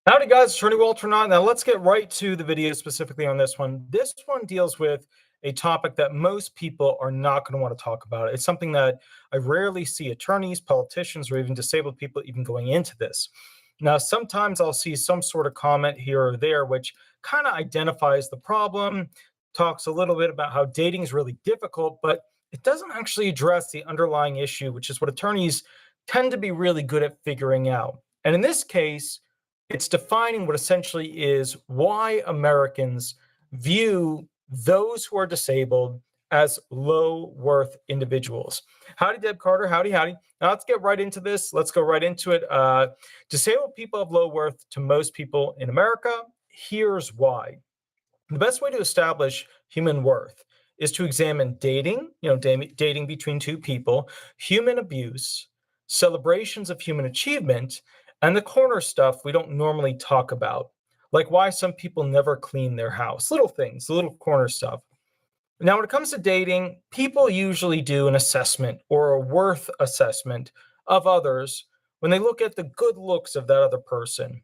Howdy guys, Attorney Walter Hnot. Now let's get right to the video specifically on this one. This one deals with a topic that most people are not going to want to talk about. It's something that I rarely see attorneys, politicians, or even disabled people even going into this. Now, sometimes I'll see some sort of comment here or there, which kind of identifies the problem, talks a little bit about how dating is really difficult, but it doesn't actually address the underlying issue, which is what attorneys tend to be really good at figuring out. And in this case, it's defining what essentially is why Americans view those who are disabled as low worth individuals. Howdy, Deb Carter. Howdy, howdy. Now let's get right into this. Let's go right into it. Disabled people have low worth to most people in America. Here's why. The best way to establish human worth is to examine dating, dating between two people, human abuse, celebrations of human achievement, and the corner stuff we don't normally talk about, like why some people never clean their house, little things, the little corner stuff. Now, when it comes to dating, people usually do an assessment or a worth assessment of others when they look at the good looks of that other person,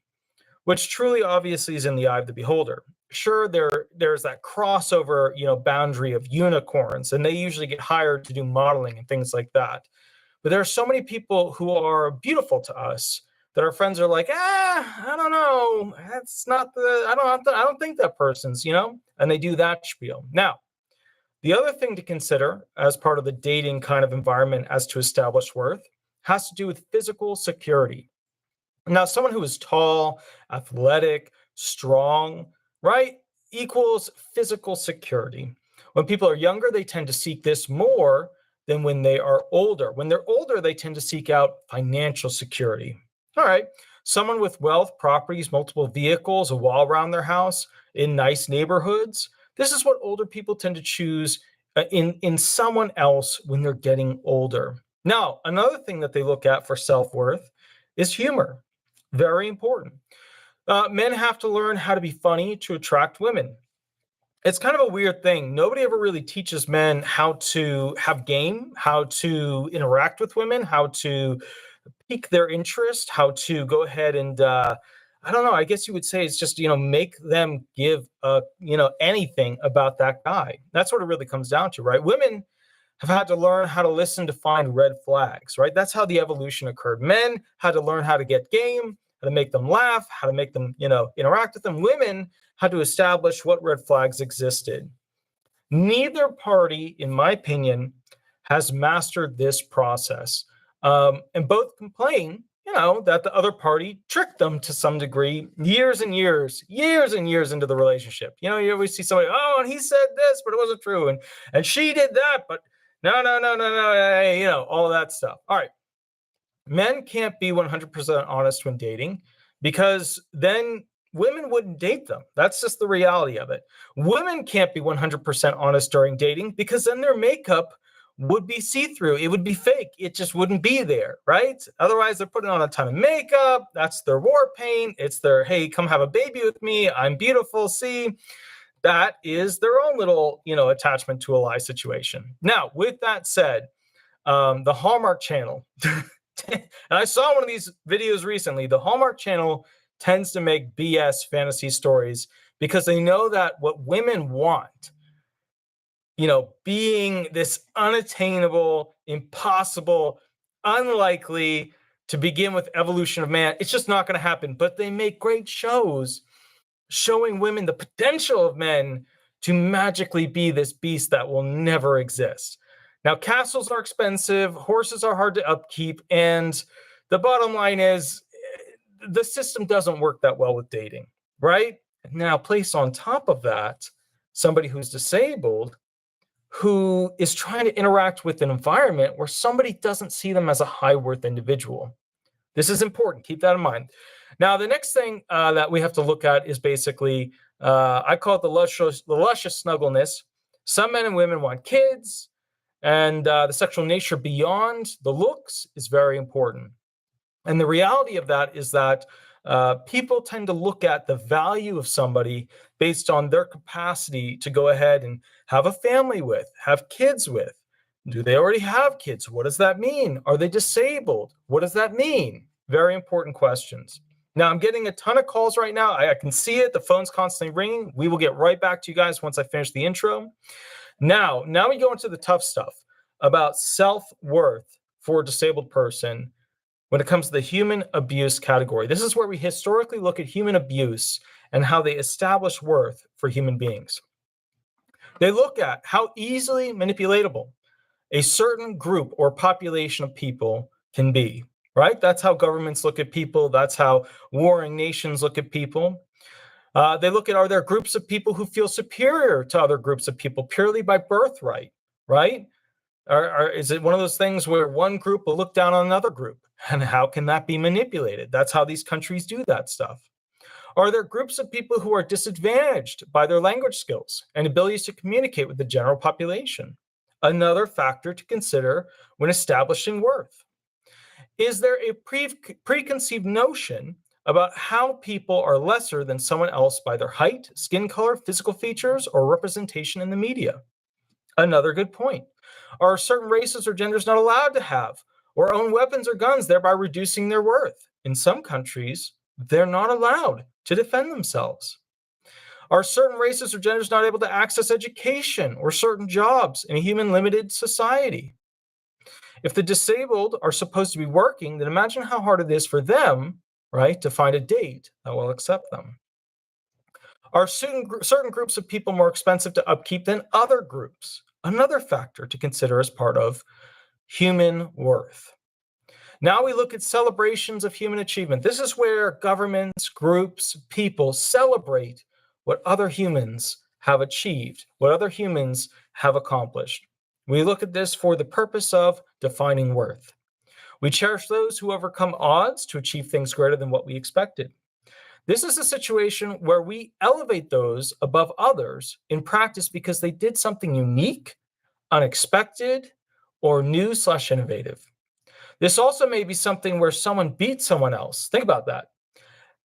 which truly obviously is in the eye of the beholder. Sure, there's that crossover, boundary of unicorns, and they usually get hired to do modeling and things like that. But there are so many people who are beautiful to us that our friends are like, I don't know, that's not I don't think that person's, and they do that spiel. Now, the other thing to consider as part of the dating kind of environment as to establish worth has to do with physical security. Now, someone who is tall, athletic, strong, right, equals physical security. When people are younger, they tend to seek this more than when they are older. When they're older, they tend to seek out financial security. All right, someone with wealth, properties, multiple vehicles, a wall around their house, in nice neighborhoods. This is what older people tend to choose in someone else when they're getting older. Now, another thing that they look at for self-worth is humor. Very important. Men have to learn how to be funny to attract women. It's kind of a weird thing. Nobody ever really teaches men how to have game, how to interact with women, how to pique their interest, how to go ahead and I don't know, I guess you would say it's just, make them give anything about that guy. That's what it really comes down to, right? Women have had to learn how to listen to find red flags, right? That's how the evolution occurred. Men had to learn how to get game, how to make them laugh, how to make them, interact with them. Women had to establish what red flags existed. Neither party, in my opinion, has mastered this process. And both complain, that the other party tricked them to some degree years and years into the relationship. You always see somebody, and he said this, but it wasn't true. And she did that, but no, all of that stuff. All right. Men can't be 100% honest when dating because then women wouldn't date them. That's just the reality of it. Women can't be 100% honest during dating because then their makeup would be see-through. It would be fake. It just wouldn't be there, right? Otherwise, they're putting on a ton of makeup. That's their war paint. It's their, hey, come have a baby with me. I'm beautiful. See, that is their own little, attachment to a lie situation. Now, with that said, the Hallmark Channel, and I saw one of these videos recently, the Hallmark Channel tends to make BS fantasy stories because they know that what women want, being this unattainable, impossible, unlikely to begin with evolution of man, it's just not going to happen. But they make great shows showing women the potential of men to magically be this beast that will never exist. Now, castles are expensive, horses are hard to upkeep, and the bottom line is the system doesn't work that well with dating, right? Now, place on top of that somebody who's disabled, who is trying to interact with an environment where somebody doesn't see them as a high worth individual. This is important. Keep that in mind. Now, the next thing that we have to look at is basically, I call it the luscious snuggleness. Some men and women want kids, and the sexual nature beyond the looks is very important. And the reality of that is that people tend to look at the value of somebody based on their capacity to go ahead and have a family with, have kids with. Do they already have kids? What does that mean? Are they disabled? What does that mean? Very important questions. Now, I'm getting a ton of calls right now. I can see it. The phone's constantly ringing. We will get right back to you guys once I finish the intro. Now we go into the tough stuff about self-worth for a disabled person when it comes to the human abuse category. This is where we historically look at human abuse and how they establish worth for human beings. They look at how easily manipulatable a certain group or population of people can be, right? That's how governments look at people. That's how warring nations look at people. They look at, are there groups of people who feel superior to other groups of people purely by birthright, right? Is it one of those things where one group will look down on another group? And how can that be manipulated? That's how these countries do that stuff. Are there groups of people who are disadvantaged by their language skills and abilities to communicate with the general population? Another factor to consider when establishing worth. Is there a preconceived notion about how people are lesser than someone else by their height, skin color, physical features, or representation in the media? Another good point. Are certain races or genders not allowed to have or own weapons or guns, thereby reducing their worth? In some countries, they're not allowed to defend themselves. Are certain races or genders not able to access education or certain jobs in a human-limited society? If the disabled are supposed to be working, then imagine how hard it is for them, right, to find a date that will accept them. Are certain groups of people more expensive to upkeep than other groups? Another factor to consider as part of human worth. Now we look at celebrations of human achievement. This is where governments, groups, people celebrate what other humans have achieved, what other humans have accomplished. We look at this for the purpose of defining worth. We cherish those who overcome odds to achieve things greater than what we expected. This is a situation where we elevate those above others in practice because they did something unique, unexpected, or new/innovative. This also may be something where someone beat someone else. Think about that.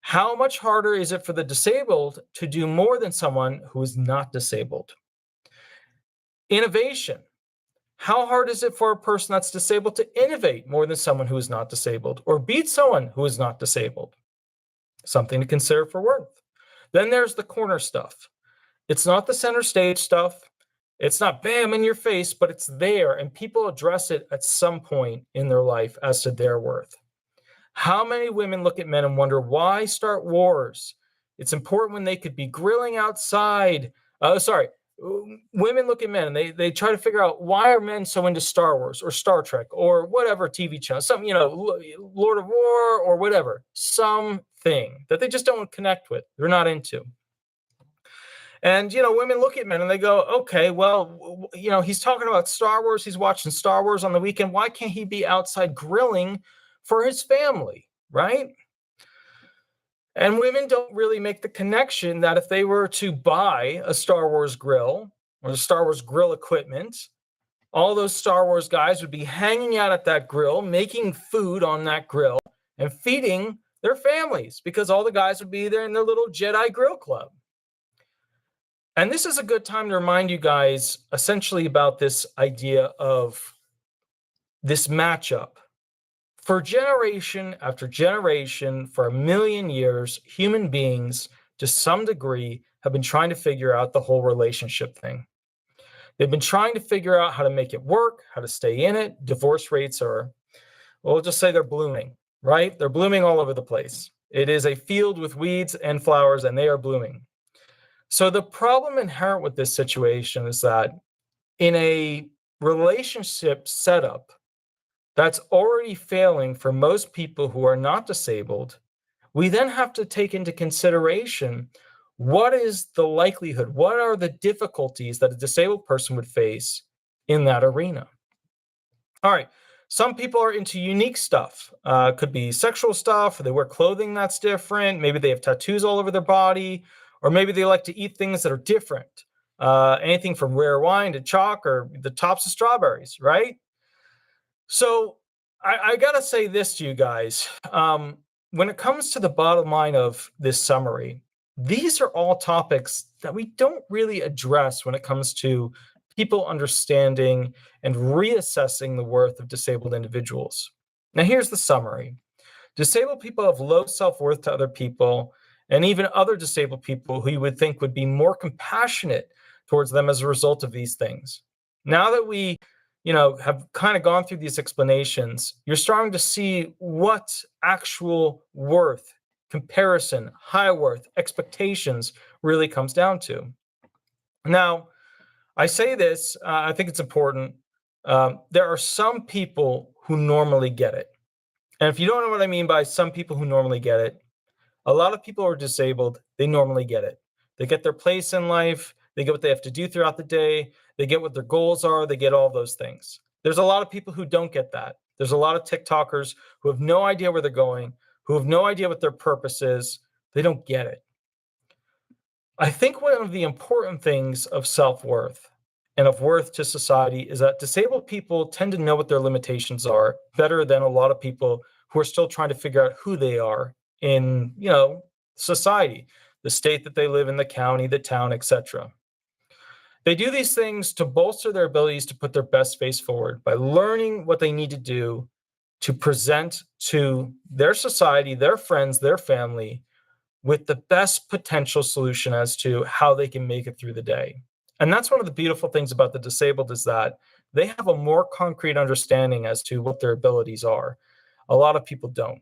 How much harder is it for the disabled to do more than someone who is not disabled? Innovation. How hard is it for a person that's disabled to innovate more than someone who is not disabled or beat someone who is not disabled? Something to consider for worth. Then there's the corner stuff. It's not the center stage stuff. It's not bam in your face, but it's there, and people address it at some point in their life as to their worth. How many women look at men and wonder why start wars? It's important when they could be grilling outside. Women look at men and they try to figure out, why are men so into Star Wars or Star Trek or whatever TV channel, something, Lord of War or whatever, something that they just don't connect with, they're not into. And, women look at men and they go, okay, well, he's talking about Star Wars. He's watching Star Wars on the weekend. Why can't he be outside grilling for his family, right? And women don't really make the connection that if they were to buy a Star Wars grill or the Star Wars grill equipment, all those Star Wars guys would be hanging out at that grill, making food on that grill and feeding their families because all the guys would be there in their little Jedi grill club. And this is a good time to remind you guys essentially about this idea of this matchup. For generation after generation, for 1,000,000 years, human beings, to some degree, have been trying to figure out the whole relationship thing. They've been trying to figure out how to make it work, how to stay in it. Divorce rates are, well, we'll just say they're blooming, right? They're blooming all over the place. It is a field with weeds and flowers, and they are blooming. So the problem inherent with this situation is that in a relationship setup that's already failing for most people who are not disabled, we then have to take into consideration, what is the likelihood, what are the difficulties that a disabled person would face in that arena? All right, some people are into unique stuff. Could be sexual stuff, or they wear clothing that's different. Maybe they have tattoos all over their body, or maybe they like to eat things that are different. Anything from rare wine to chalk or the tops of strawberries, right? So I got to say this to you guys. When it comes to the bottom line of this summary, these are all topics that we don't really address when it comes to people understanding and reassessing the worth of disabled individuals. Now, here's the summary. Disabled people have low self-worth to other people, and even other disabled people who you would think would be more compassionate towards them as a result of these things. Now that we, have kind of gone through these explanations, you're starting to see what actual worth, comparison, high worth, expectations really comes down to. Now, I say this, I think it's important. There are some people who normally get it. And if you don't know what I mean by some people who normally get it, a lot of people who are disabled, they normally get it. They get their place in life, they get what they have to do throughout the day, they get what their goals are, they get all those things. There's a lot of people who don't get that. There's a lot of TikTokers who have no idea where they're going, who have no idea what their purpose is. They don't get it. I think one of the important things of self-worth and of worth to society is that disabled people tend to know what their limitations are better than a lot of people who are still trying to figure out who they are in, society, the state that they live in, the county, the town, etc. They do these things to bolster their abilities to put their best face forward by learning what they need to do to present to their society, their friends, their family, with the best potential solution as to how they can make it through the day. And that's one of the beautiful things about the disabled is that they have a more concrete understanding as to what their abilities are. A lot of people don't.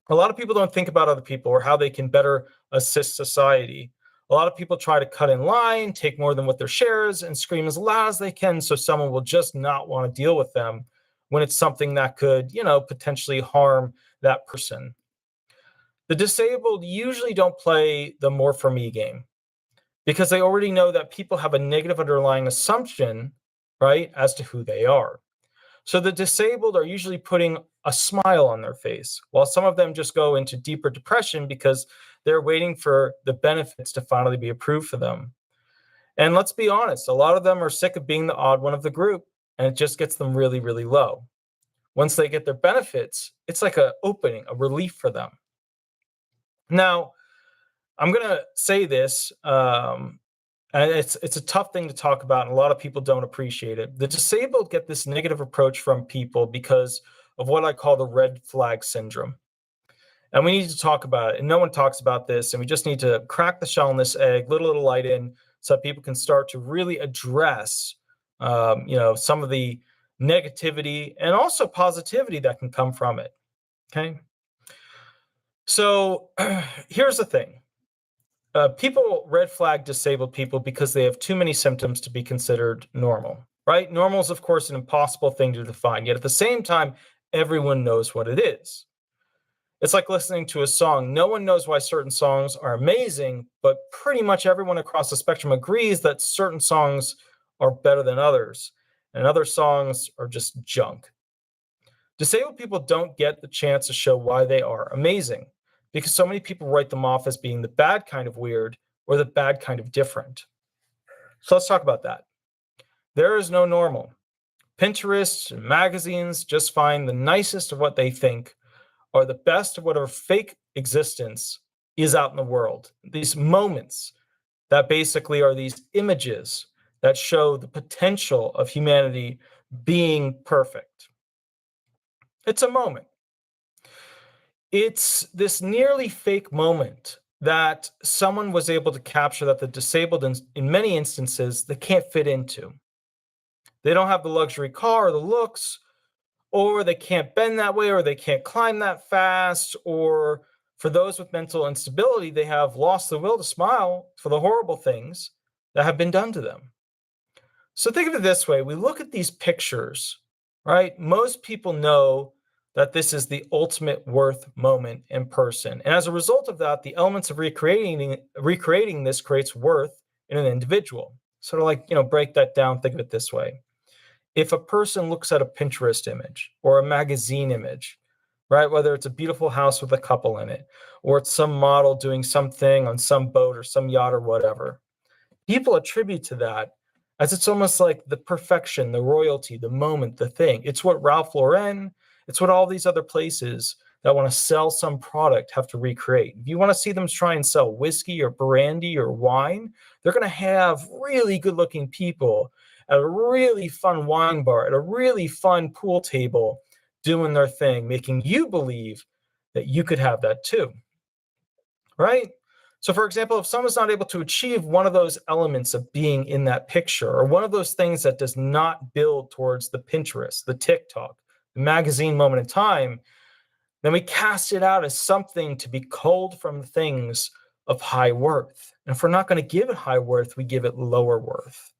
A lot of people don't think about other people or how they can better assist society. A lot of people try to cut in line, take more than what their share is, and scream as loud as they can so someone will just not want to deal with them when it's something that could, potentially harm that person. The disabled usually don't play the more for me game because they already know that people have a negative underlying assumption, right, as to who they are. So the disabled are usually putting a smile on their face, while some of them just go into deeper depression because they're waiting for the benefits to finally be approved for them. And let's be honest, a lot of them are sick of being the odd one of the group, and it just gets them really, really low. Once they get their benefits, it's like an opening, a relief for them. Now, I'm going to say this, and it's a tough thing to talk about, and a lot of people don't appreciate it. The disabled get this negative approach from people because of what I call the red flag syndrome. And we need to talk about it, and no one talks about this, and we just need to crack the shell on this egg, little light in, so that people can start to really address, some of the negativity and also positivity that can come from it. Okay. So here's the thing. People red flag disabled people because they have too many symptoms to be considered normal, right? Normal is, of course, an impossible thing to define. Yet at the same time, everyone knows what it is. It's like listening to a song. No one knows why certain songs are amazing, but pretty much everyone across the spectrum agrees that certain songs are better than others, and other songs are just junk. Disabled people don't get the chance to show why they are amazing because so many people write them off as being the bad kind of weird or the bad kind of different. So let's talk about that. There is no normal. Pinterest and magazines just find the nicest of what they think are the best of whatever fake existence is out in the world. These moments that basically are these images that show the potential of humanity being perfect. It's a moment. It's this nearly fake moment that someone was able to capture that the disabled, in many instances, they can't fit into. They don't have the luxury car or the looks, or they can't bend that way, or they can't climb that fast, or for those with mental instability, they have lost the will to smile for the horrible things that have been done to them. So think of it this way. We look at these pictures, right? Most people know that this is the ultimate worth moment in person. And as a result of that, the elements of recreating this creates worth in an individual. Sort of like, break that down, think of it this way. If a person looks at a Pinterest image or a magazine image, right, whether it's a beautiful house with a couple in it, or it's some model doing something on some boat or some yacht or whatever, people attribute to that as it's almost like the perfection, the royalty, the moment, the thing. It's what Ralph Lauren, it's what all these other places that want to sell some product have to recreate. If you want to see them try and sell whiskey or brandy or wine, they're going to have really good looking people at a really fun wine bar, at a really fun pool table, doing their thing, making you believe that you could have that too, right? So, for example, if someone's not able to achieve one of those elements of being in that picture, or one of those things that does not build towards the Pinterest, the TikTok, the magazine moment in time, then we cast it out as something to be culled from things of high worth. And if we're not going to give it high worth, we give it lower worth.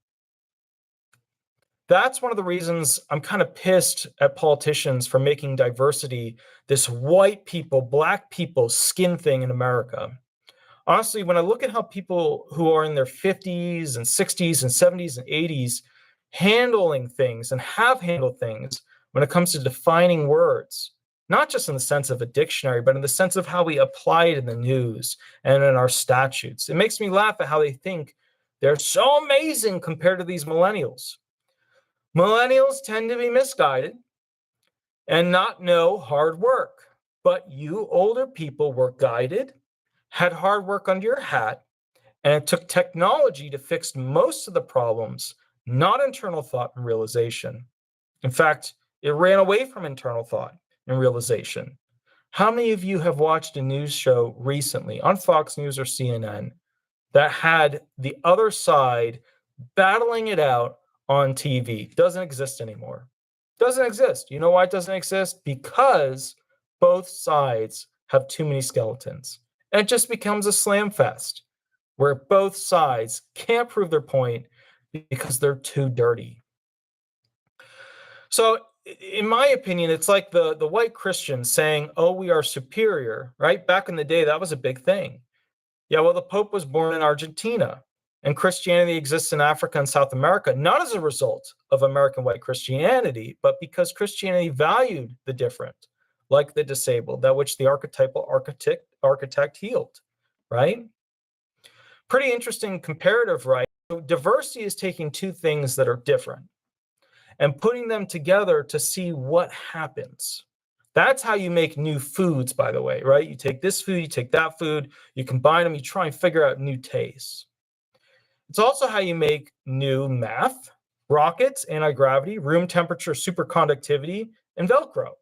That's one of the reasons I'm kind of pissed at politicians for making diversity this white people, black people skin thing in America. Honestly, when I look at how people who are in their 50s and 60s and 70s and 80s handling things and have handled things when it comes to defining words, not just in the sense of a dictionary, but in the sense of how we apply it in the news and in our statutes, it makes me laugh at how they think they're so amazing compared to these millennials. Millennials tend to be misguided and not know hard work, but you older people were guided, had hard work under your hat, and it took technology to fix most of the problems, not internal thought and realization. In fact, it ran away from internal thought and realization. How many of you have watched a news show recently on Fox News or CNN that had the other side battling it out on TV? Doesn't exist anymore. Doesn't exist. You know why it doesn't exist? Because both sides have too many skeletons. And it just becomes a slam fest where both sides can't prove their point because they're too dirty. So, in my opinion, it's like the white Christians saying, oh, we are superior, right? Back in the day, that was a big thing. Yeah, well, the Pope was born in Argentina, and Christianity exists in Africa and South America, not as a result of American white Christianity, but because Christianity valued the different, like the disabled, that which the archetypal architect healed, right? Pretty interesting comparative, right? So diversity is taking two things that are different and putting them together to see what happens. That's how you make new foods, by the way, right? You take this food, you take that food, you combine them, you try and figure out new tastes. It's also how you make new math, rockets, anti-gravity, room temperature, superconductivity, and Velcro.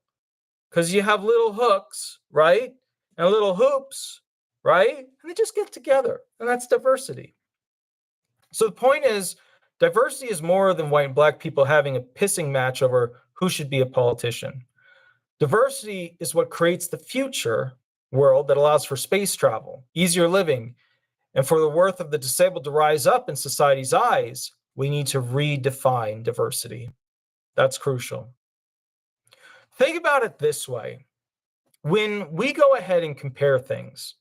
Because you have little hooks, right? And little hoops, right? And they just get together, and that's diversity. So the point is, diversity is more than white and black people having a pissing match over who should be a politician. Diversity is what creates the future world that allows for space travel, easier living, and for the worth of the disabled to rise up in society's eyes. We need to redefine diversity. That's crucial. Think about it this way. When we go ahead and compare things,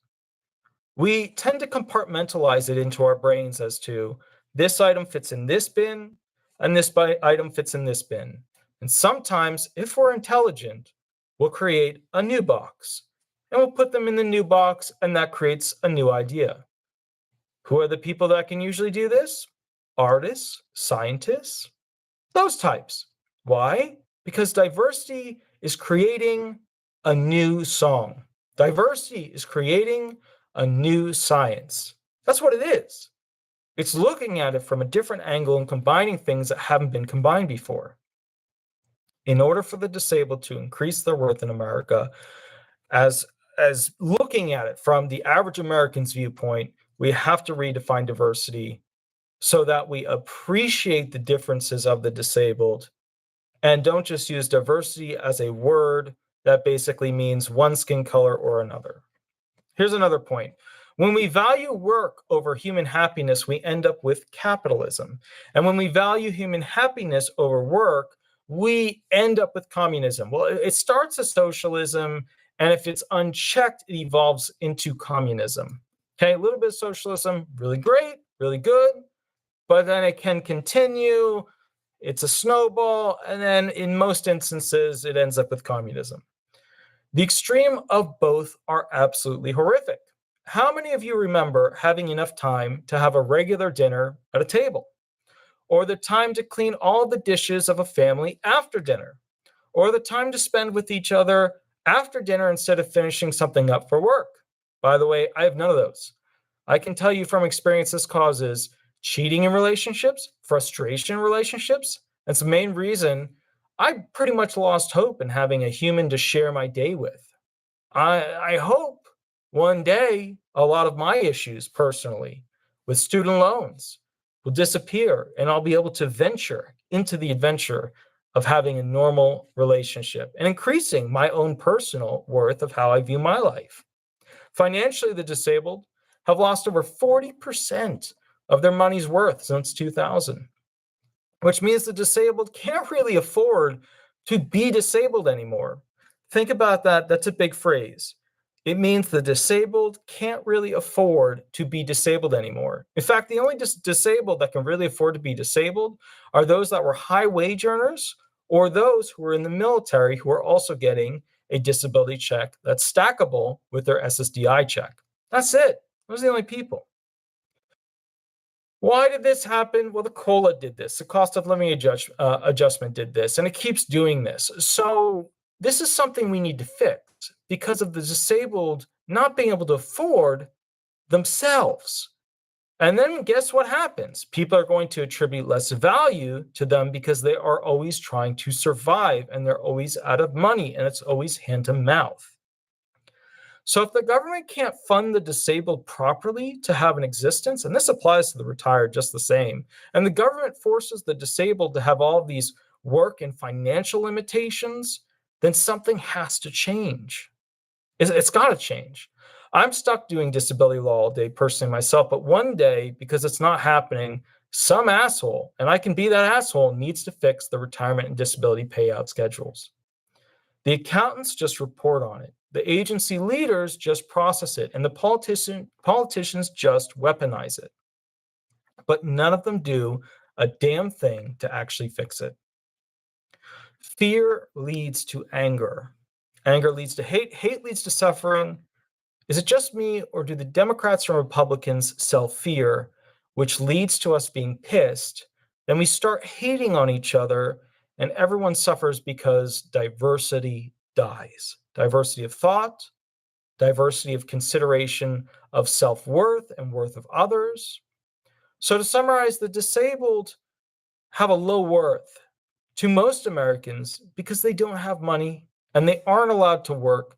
we tend to compartmentalize it into our brains as to this item fits in this bin and this item fits in this bin. And sometimes, if we're intelligent, we'll create a new box and we'll put them in the new box, and that creates a new idea. Who are the people that can usually do this? Artists, scientists, those types. Why? Because diversity is creating a new song. Diversity is creating a new science. That's what it is. It's looking at it from a different angle and combining things that haven't been combined before. In order for the disabled to increase their worth in America, as looking at it from the average American's viewpoint, we have to redefine diversity so that we appreciate the differences of the disabled and don't just use diversity as a word that basically means one skin color or another. Here's another point. When we value work over human happiness, we end up with capitalism. And when we value human happiness over work, we end up with communism. Well, it starts as socialism, and if it's unchecked, it evolves into communism. Okay, a little bit of socialism, really great, really good, but then it can continue. It's a snowball, and then in most instances, it ends up with communism. The extreme of both are absolutely horrific. How many of you remember having enough time to have a regular dinner at a table? Or the time to clean all the dishes of a family after dinner? Or the time to spend with each other after dinner instead of finishing something up for work? By the way, I have none of those. I can tell you from experience this causes cheating in relationships, frustration in relationships. That's the main reason I pretty much lost hope in having a human to share my day with. I hope one day a lot of my issues personally with student loans will disappear and I'll be able to venture into the adventure of having a normal relationship and increasing my own personal worth of how I view my life. Financially, the disabled have lost over 40% of their money's worth since 2000, which means the disabled can't really afford to be disabled anymore. Think about that. That's a big phrase. It means the disabled can't really afford to be disabled anymore. In fact, the only disabled that can really afford to be disabled are those that were high wage earners or those who are in the military who are also getting a disability check that's stackable with their SSDI check. That's it. Those are the only people. Why did this happen? Well, the COLA did this. The cost of living adjustment did this, and it keeps doing this. So this is something we need to fix because of the disabled not being able to afford themselves. And then guess what happens? People are going to attribute less value to them because they are always trying to survive and they're always out of money and it's always hand to mouth. So if the government can't fund the disabled properly to have an existence, and this applies to the retired just the same, and the government forces the disabled to have all of these work and financial limitations, then something has to change. It's got to change. I'm stuck doing disability law all day personally myself, but one day, because it's not happening, some asshole, and I can be that asshole, needs to fix the retirement and disability payout schedules. The accountants just report on it. The agency leaders just process it, and the politicians just weaponize it. But none of them do a damn thing to actually fix it. Fear leads to anger. Anger leads to hate. Hate leads to suffering. Is it just me, or do the Democrats and Republicans sell fear, which leads to us being pissed? Then we start hating on each other, and everyone suffers because diversity dies. Diversity of thought, diversity of consideration of self-worth and worth of others. So to summarize, the disabled have a low worth to most Americans because they don't have money and they aren't allowed to work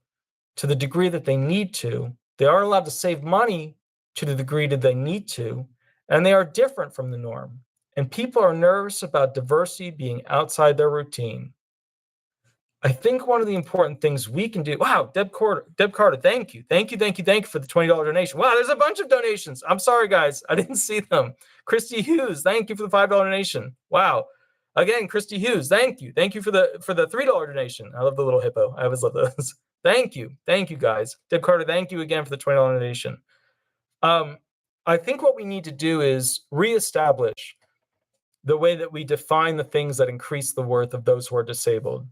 to the degree that they need to. They aren't allowed to save money to the degree that they need to, and they are different from the norm. And people are nervous about diversity being outside their routine. I think one of the important things we can do. Wow, Deb Carter, thank you for the $20 donation. Wow, there's a bunch of donations. I'm sorry, guys, I didn't see them. Christy Hughes, thank you for the $5 donation. Wow, again, Christy Hughes, thank you for the $3 donation. I love the little hippo. I always love those. Thank you, guys. Deb Carter, thank you again for the $20 donation. I think what we need to do is reestablish the way that we define the things that increase the worth of those who are disabled.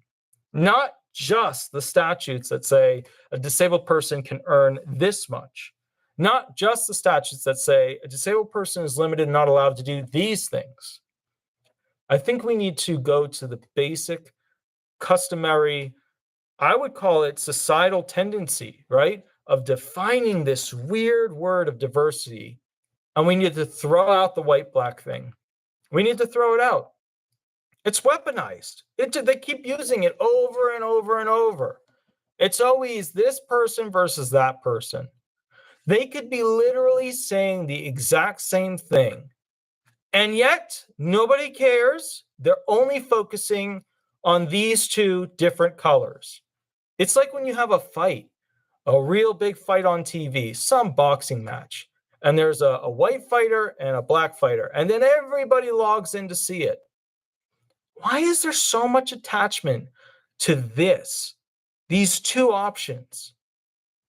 Not just the statutes that say a disabled person can earn this much. Not just the statutes that say a disabled person is limited and not allowed to do these things. I think we need to go to the basic, customary, I would call it societal tendency, right? Of defining this weird word of diversity. And we need to throw out the white-black thing. We need to throw it out. It's weaponized. They keep using it over and over and over. It's always this person versus that person. They could be literally saying the exact same thing. And yet, nobody cares. They're only focusing on these two different colors. It's like when you have a fight, a real big fight on TV, some boxing match, and there's a white fighter and a black fighter, and then everybody logs in to see it. Why is there so much attachment to these two options?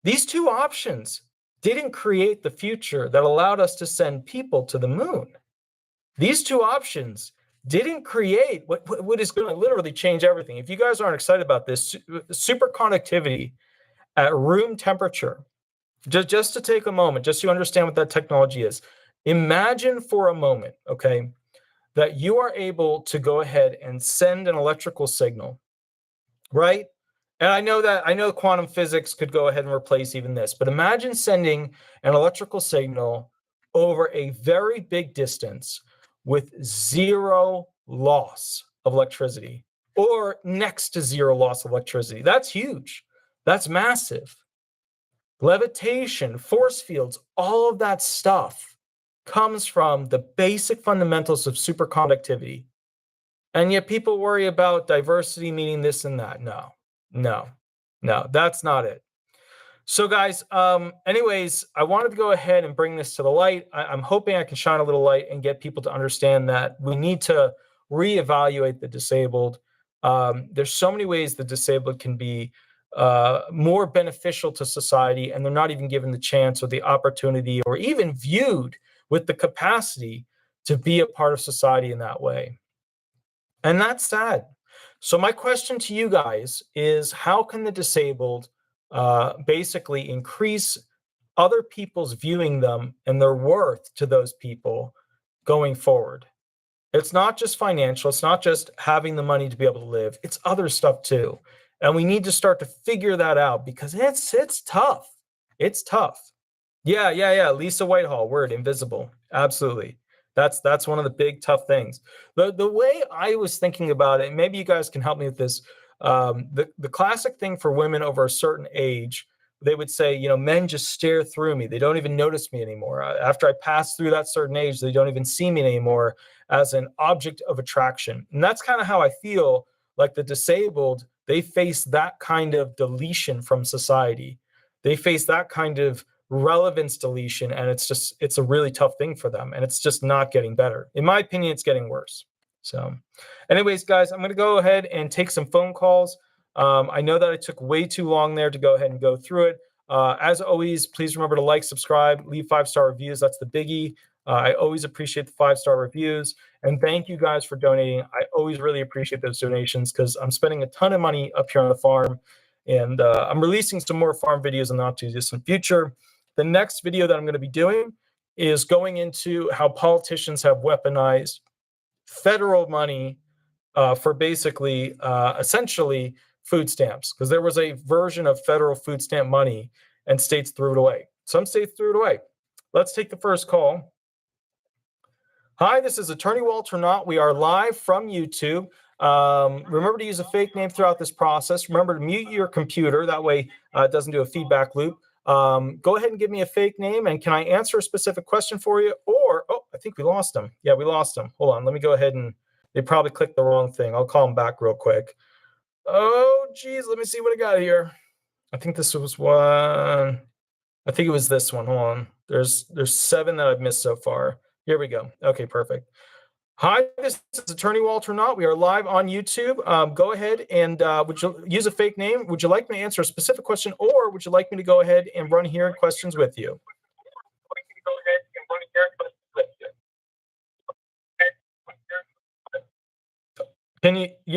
These two options didn't create the future that allowed us to send people to the moon. These two options didn't create what is going to literally change everything. If you guys aren't excited about this, superconductivity at room temperature, just to take a moment, just to understand what that technology is. Imagine for a moment, okay, that you are able to go ahead and send an electrical signal, right? And I know quantum physics could go ahead and replace even this, but imagine sending an electrical signal over a very big distance with zero loss of electricity or next to zero loss of electricity. That's huge. That's massive. Levitation, force fields, all of that stuff comes from the basic fundamentals of superconductivity. And yet people worry about diversity, meaning this and that. No, that's not it. So guys, anyways, I wanted to go ahead and bring this to the light. I'm hoping I can shine a little light and get people to understand that we need to reevaluate the disabled. There's so many ways the disabled can be more beneficial to society, and they're not even given the chance or the opportunity or even viewed with the capacity to be a part of society in that way. And that's sad. So my question to you guys is, how can the disabled basically increase other people's viewing them and their worth to those people going forward? It's not just financial. It's not just having the money to be able to live. It's other stuff too. And we need to start to figure that out because it's tough. It's tough. Yeah. Lisa Whitehall, word invisible. Absolutely. That's one of the big tough things. The way I was thinking about it, maybe you guys can help me with this. The classic thing for women over a certain age, they would say, men just stare through me. They don't even notice me anymore. After I pass through that certain age, they don't even see me anymore as an object of attraction. And that's kind of how I feel like the disabled, they face that kind of deletion from society. They face that kind of relevance deletion, and it's a really tough thing for them, and it's just not getting better. In my opinion, it's getting worse. So anyways, guys, I'm going to go ahead and take some phone calls. I know that I took way too long there to go ahead and go through it. As always, please remember to like, subscribe, leave 5-star reviews. That's the biggie. I always appreciate the 5-star reviews, and thank you guys for donating. I always really appreciate those donations because I'm spending a ton of money up here on the farm, and I'm releasing some more farm videos in the not too distant future. The next video that I'm going to be doing is going into how politicians have weaponized federal money for basically, essentially, food stamps. Because there was a version of federal food stamp money and states threw it away. Some states threw it away. Let's take the first call. Hi, this is Attorney Walter Hnot. We are live from YouTube. Remember to use a fake name throughout this process. Remember to mute your computer. That way it doesn't do a feedback loop. Go ahead and give me a fake name, and can I answer a specific question for you? Or, I think we lost him. Yeah, we lost him. Hold on. Let me go ahead and they probably clicked the wrong thing. I'll call him back real quick. Oh, geez. Let me see what I got here. I think this was one. I think it was this one. Hold on. There's 7 that I've missed so far. Here we go. Okay, perfect. Hi, this is Attorney Walter Hnot. We are live on YouTube. Go ahead and would you use a fake name? Would you like me to answer a specific question, or would you like me to go ahead and run here questions with you?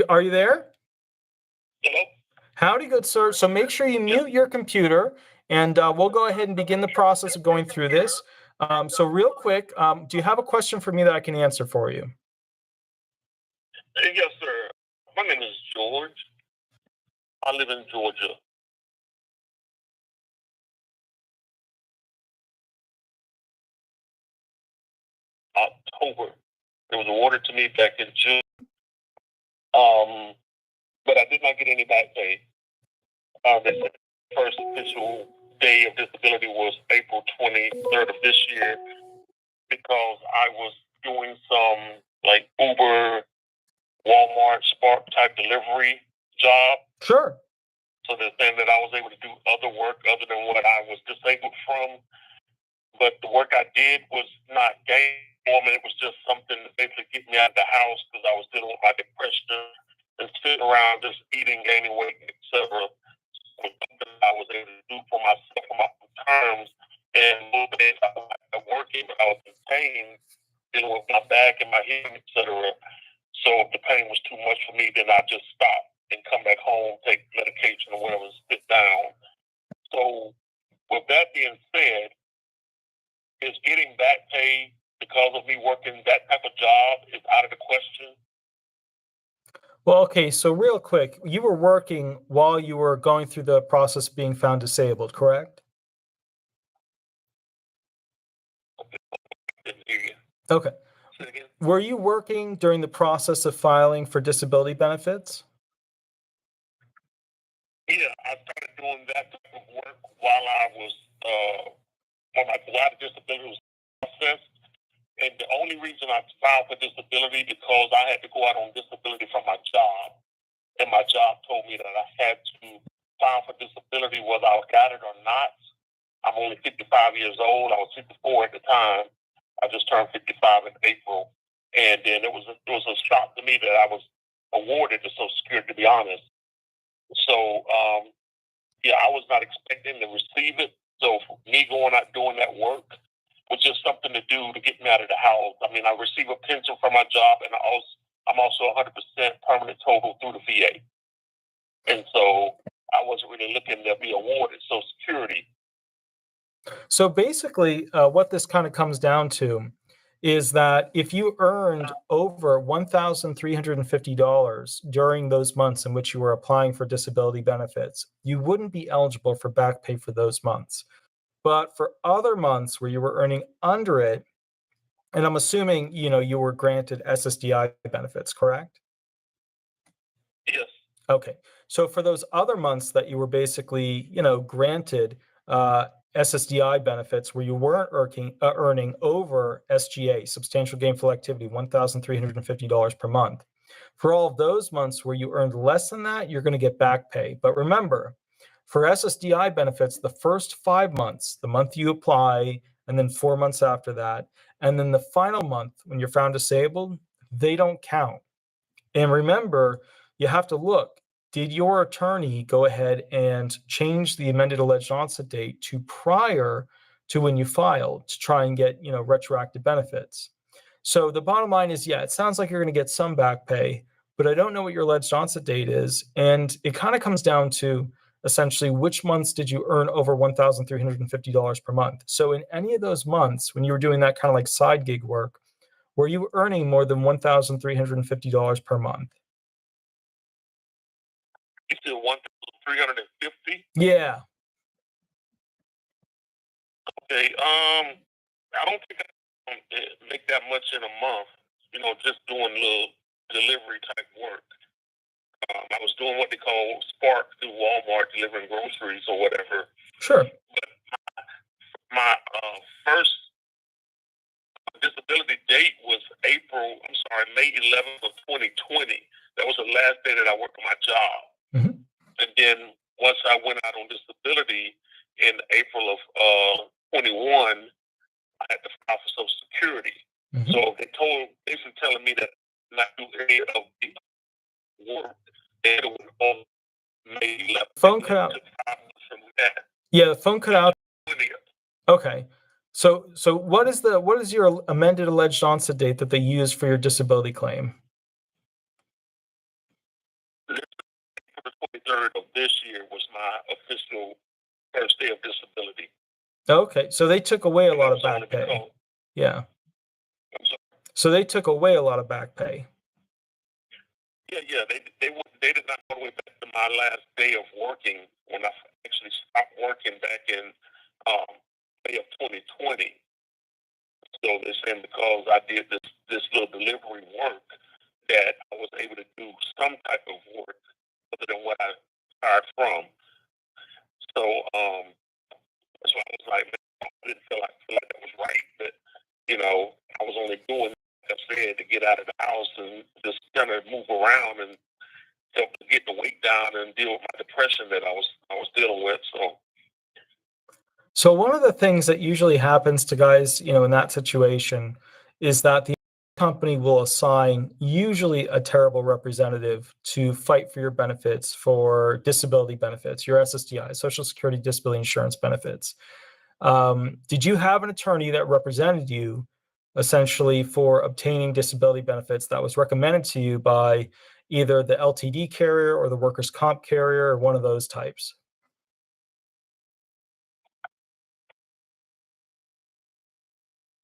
Are you there? Hello? Howdy, good sir. So make sure you mute your computer, and we'll go ahead and begin the process of going through this. So real quick, do you have a question for me that I can answer for you? Yes, sir. My name is George. I live in Georgia. October. It was awarded to me back in June. But I did not get any back pay. The first official day of disability was April 23rd of this year because I was doing some like Uber, Walmart, Spark type delivery job. Sure. So they're saying that I was able to do other work other than what I was disabled from. But the work I did was not gainful. It was just something to basically get me out of the house because I was dealing with my depression and sitting around just eating, gaining weight, etc. I was able to do for myself on my own terms. And most days I was working, but I was in pain, dealing with my back and my hip, etc. So if the pain was too much for me, then I just stop and come back home, take medication or whatever, and sit down. So with that being said, is getting back pay because of me working that type of job is out of the question. Well, okay, so real quick, you were working while you were going through the process of being found disabled, correct? Okay. Were you working during the process of filing for disability benefits? Yeah, I started doing while I was when my disability was processed. And the only reason I filed for disability because I had to go out on disability from my job, and my job told me that I had to file for disability whether I got it or not. I'm only 55 years old. I was 54 at the time. I just turned 55 in April, and then it was a shock to me that I was awarded the Social Security, to be honest. So yeah, I was not expecting to receive it. So for me going out doing that work was just something to do to get me out of the house. I mean, I receive a pension from my job, and I'm also 100% permanent total through the VA. And so I wasn't really looking to be awarded Social Security. So basically, what this kind of comes down to is that if you earned over $1,350 during those months in which you were applying for disability benefits, you wouldn't be eligible for back pay for those months. But for other months where you were earning under it, and I'm assuming, you were granted SSDI benefits, correct? Yes. Okay. So for those other months that you were basically, granted SSDI benefits where you weren't earning over SGA, substantial gainful activity, $1,350 per month. For all of those months where you earned less than that, you're going to get back pay. But remember, for SSDI benefits, the first 5 months, the month you apply, and then 4 months after that, and then the final month when you're found disabled, they don't count. And remember, you have to look, did your attorney go ahead and change the amended alleged onset date to prior to when you filed to try and get, retroactive benefits? So the bottom line is, yeah, it sounds like you're going to get some back pay, but I don't know what your alleged onset date is. And it kind of comes down to essentially which months did you earn over $1,350 per month. So in any of those months when you were doing that kind of like side gig work, were you earning more than $1,350 per month? You said 1,350? Yeah. Okay. I don't think I can make that much in a month. Just doing little delivery type work. I was doing what they call Spark through Walmart, delivering groceries or whatever. Sure. But my first disability date was May 11th of 2020. That was the last day that I worked on my job. Mm-hmm. And then once I went out on disability in April of 21, I had to file for Social Security. Mm-hmm. So they basically telling me that not do any of the work. They went on May 11th. Phone cut out. Yeah, the phone cut out. Okay. So what is your amended alleged onset date that they use for your disability claim? The 23rd of this year was my official first day of disability. Okay, so they took away a lot of back pay. Yeah. So they took away a lot of back pay. Yeah. They did not go away back to my last day of working when I actually stopped working back in May of 2020. So they're saying because I did this little delivery work that I was able to do some type of work other than what I hired from. So that's why I was like, man, I didn't feel like that was right. But I was only doing, like I said, to get out of the house and just kind of move around and help to get the weight down and deal with my depression that I was dealing with. So one of the things that usually happens to guys, in that situation is that the company will assign usually a terrible representative to fight for your benefits, for disability benefits, your SSDI, Social Security Disability Insurance benefits. Did you have an attorney that represented you essentially for obtaining disability benefits that was recommended to you by either the LTD carrier or the workers' comp carrier or one of those types?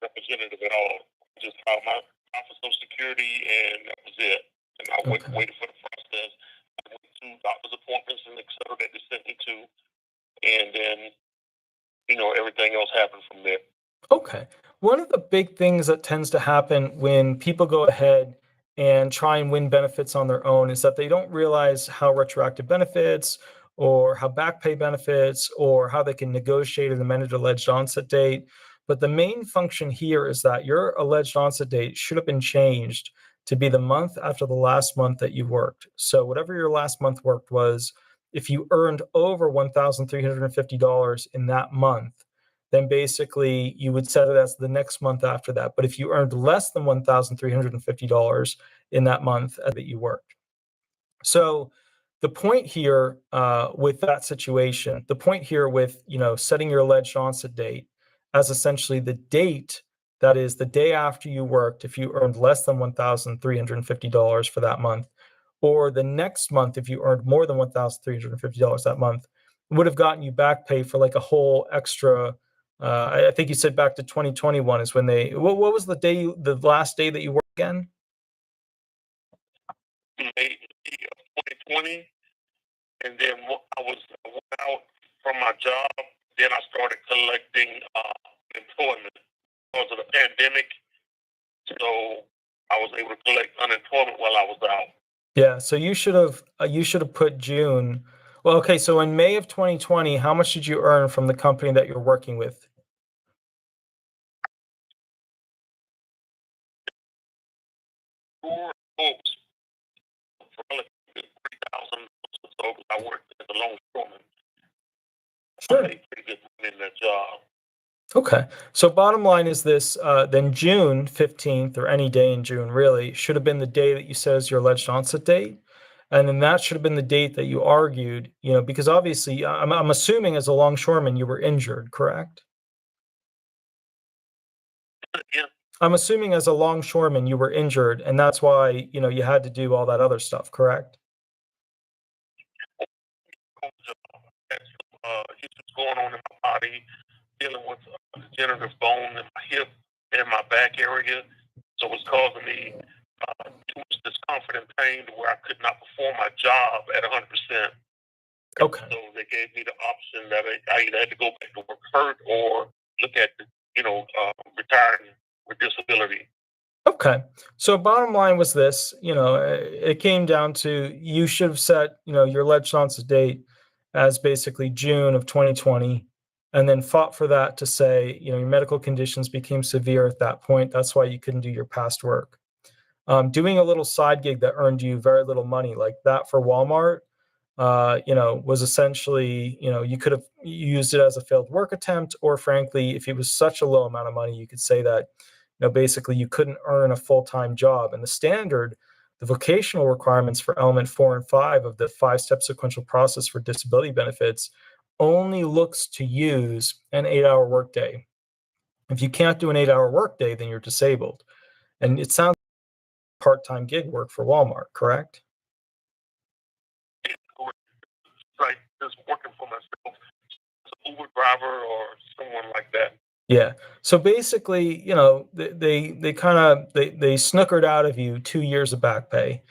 Representative at all. Just filed my for Social Security, and that was it. And I waited for the process. I went to doctor's appointments and et cetera that they sent me to, and then everything else happened from there. Okay. One of the big things that tends to happen when people go ahead and try and win benefits on their own is that they don't realize how retroactive benefits or how back pay benefits, or how they can negotiate an amended alleged onset date. But the main function here is that your alleged onset date should have been changed to be the month after the last month that you worked. So whatever your last month worked was, if you earned over $1,350 in that month, then basically you would set it as the next month after that. But if you earned less than $1,350 in that month that you worked. So the point here with that situation, the point here with setting your alleged onset date as essentially the date that is the day after you worked, if you earned less than $1,350 for that month, or the next month if you earned more than $1,350 that month, would have gotten you back pay for like a whole extra. I think you said back to 2021 is when they. What was the last day that you worked again? May of 2020, and then I went out from my job. Then I started collecting employment because of the pandemic. So I was able to collect unemployment while I was out. Yeah, so you should have put June. Well, okay, so in May of 2020, how much did you earn from the company that you're working with? Four folks for relatively 3,000 or so. I worked as a longshoreman. Sure. I made pretty good money in that job. Okay, so bottom line is this, then June 15th, or any day in June really, should have been the day that you said is your alleged onset date. And then that should have been the date that you argued, because obviously I'm assuming as a longshoreman you were injured, correct? Yeah. I'm assuming as a longshoreman you were injured, and that's why, you had to do all that other stuff, correct? Had some issues going on in my body, dealing with degenerative bone in my hip and my back area. So it was causing me too much discomfort and pain to where I could not perform my job at 100%. Okay. So they gave me the option that I either had to go back to work hurt or look at, retiring with disability. Okay. So bottom line was this, it came down to you should have set, your alleged onset date as basically June of 2020, and then fought for that to say, your medical conditions became severe at that point. That's why you couldn't do your past work. Doing a little side gig that earned you very little money like that for Walmart, was essentially, you could have used it as a failed work attempt, or frankly, if it was such a low amount of money, you could say that, basically you couldn't earn a full-time job. And the vocational requirements for element 4 and 5 of the 5-step sequential process for disability benefits only looks to use an 8-hour workday. If you can't do an 8-hour workday, then you're disabled. And it sounds like part-time gig work for Walmart, correct? Right, just working for myself, as an Uber driver or someone like that. Yeah. So basically, they kind of they snookered out of you 2 years of back pay.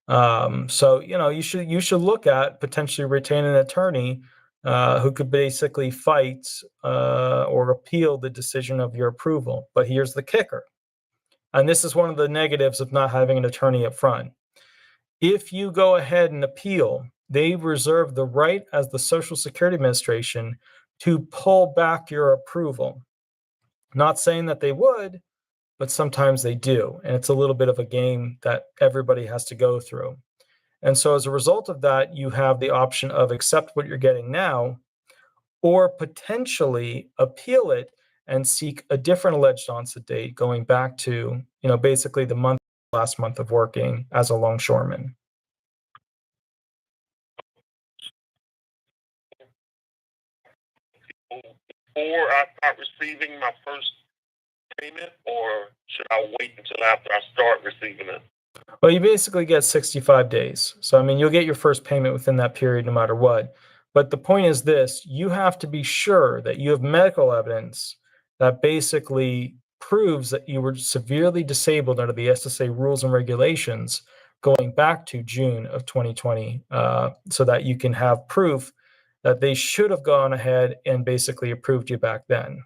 So you should look at potentially retaining an attorney who could basically fight or appeal the decision of your approval. But here's the kicker, and this is one of the negatives of not having an attorney up front. If you go ahead and appeal, they reserve the right as the Social Security Administration to pull back your approval. Not saying that they would, but sometimes they do. And it's a little bit of a game that everybody has to go through. And so as a result of that, you have the option of accept what you're getting now, or potentially appeal it and seek a different alleged onset date going back to, basically the last month of working as a longshoreman. Before I start receiving my first payment, or should I wait until after I start receiving it? Well, you basically get 65 days. So, I mean, you'll get your first payment within that period no matter what. But the point is this, you have to be sure that you have medical evidence that basically proves that you were severely disabled under the SSA rules and regulations going back to June of 2020, so that you can have proof that they should have gone ahead and basically approved you back then.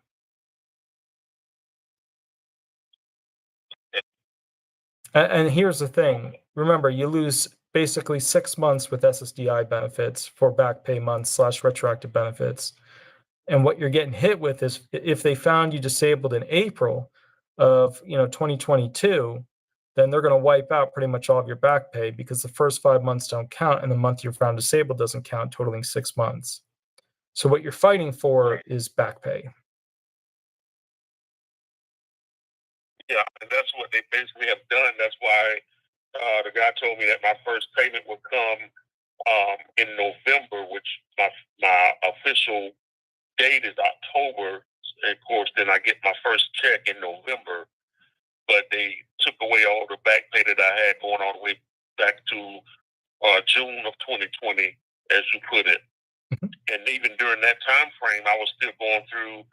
And here's the thing. Remember, you lose basically 6 months with SSDI benefits for back pay months / retroactive benefits. And what you're getting hit with is if they found you disabled in April of 2022, then they're going to wipe out pretty much all of your back pay because the first 5 months don't count and the month you're found disabled doesn't count, totaling 6 months. So what you're fighting for is back pay. Yeah, and that's what they basically have done. That's why the guy told me that my first payment would come in November, which my official date is October. And of course, then I get my first check in November. But they took away all the back pay that I had going all the way back to June of 2020, as you put it. And even during that time frame, I was still going through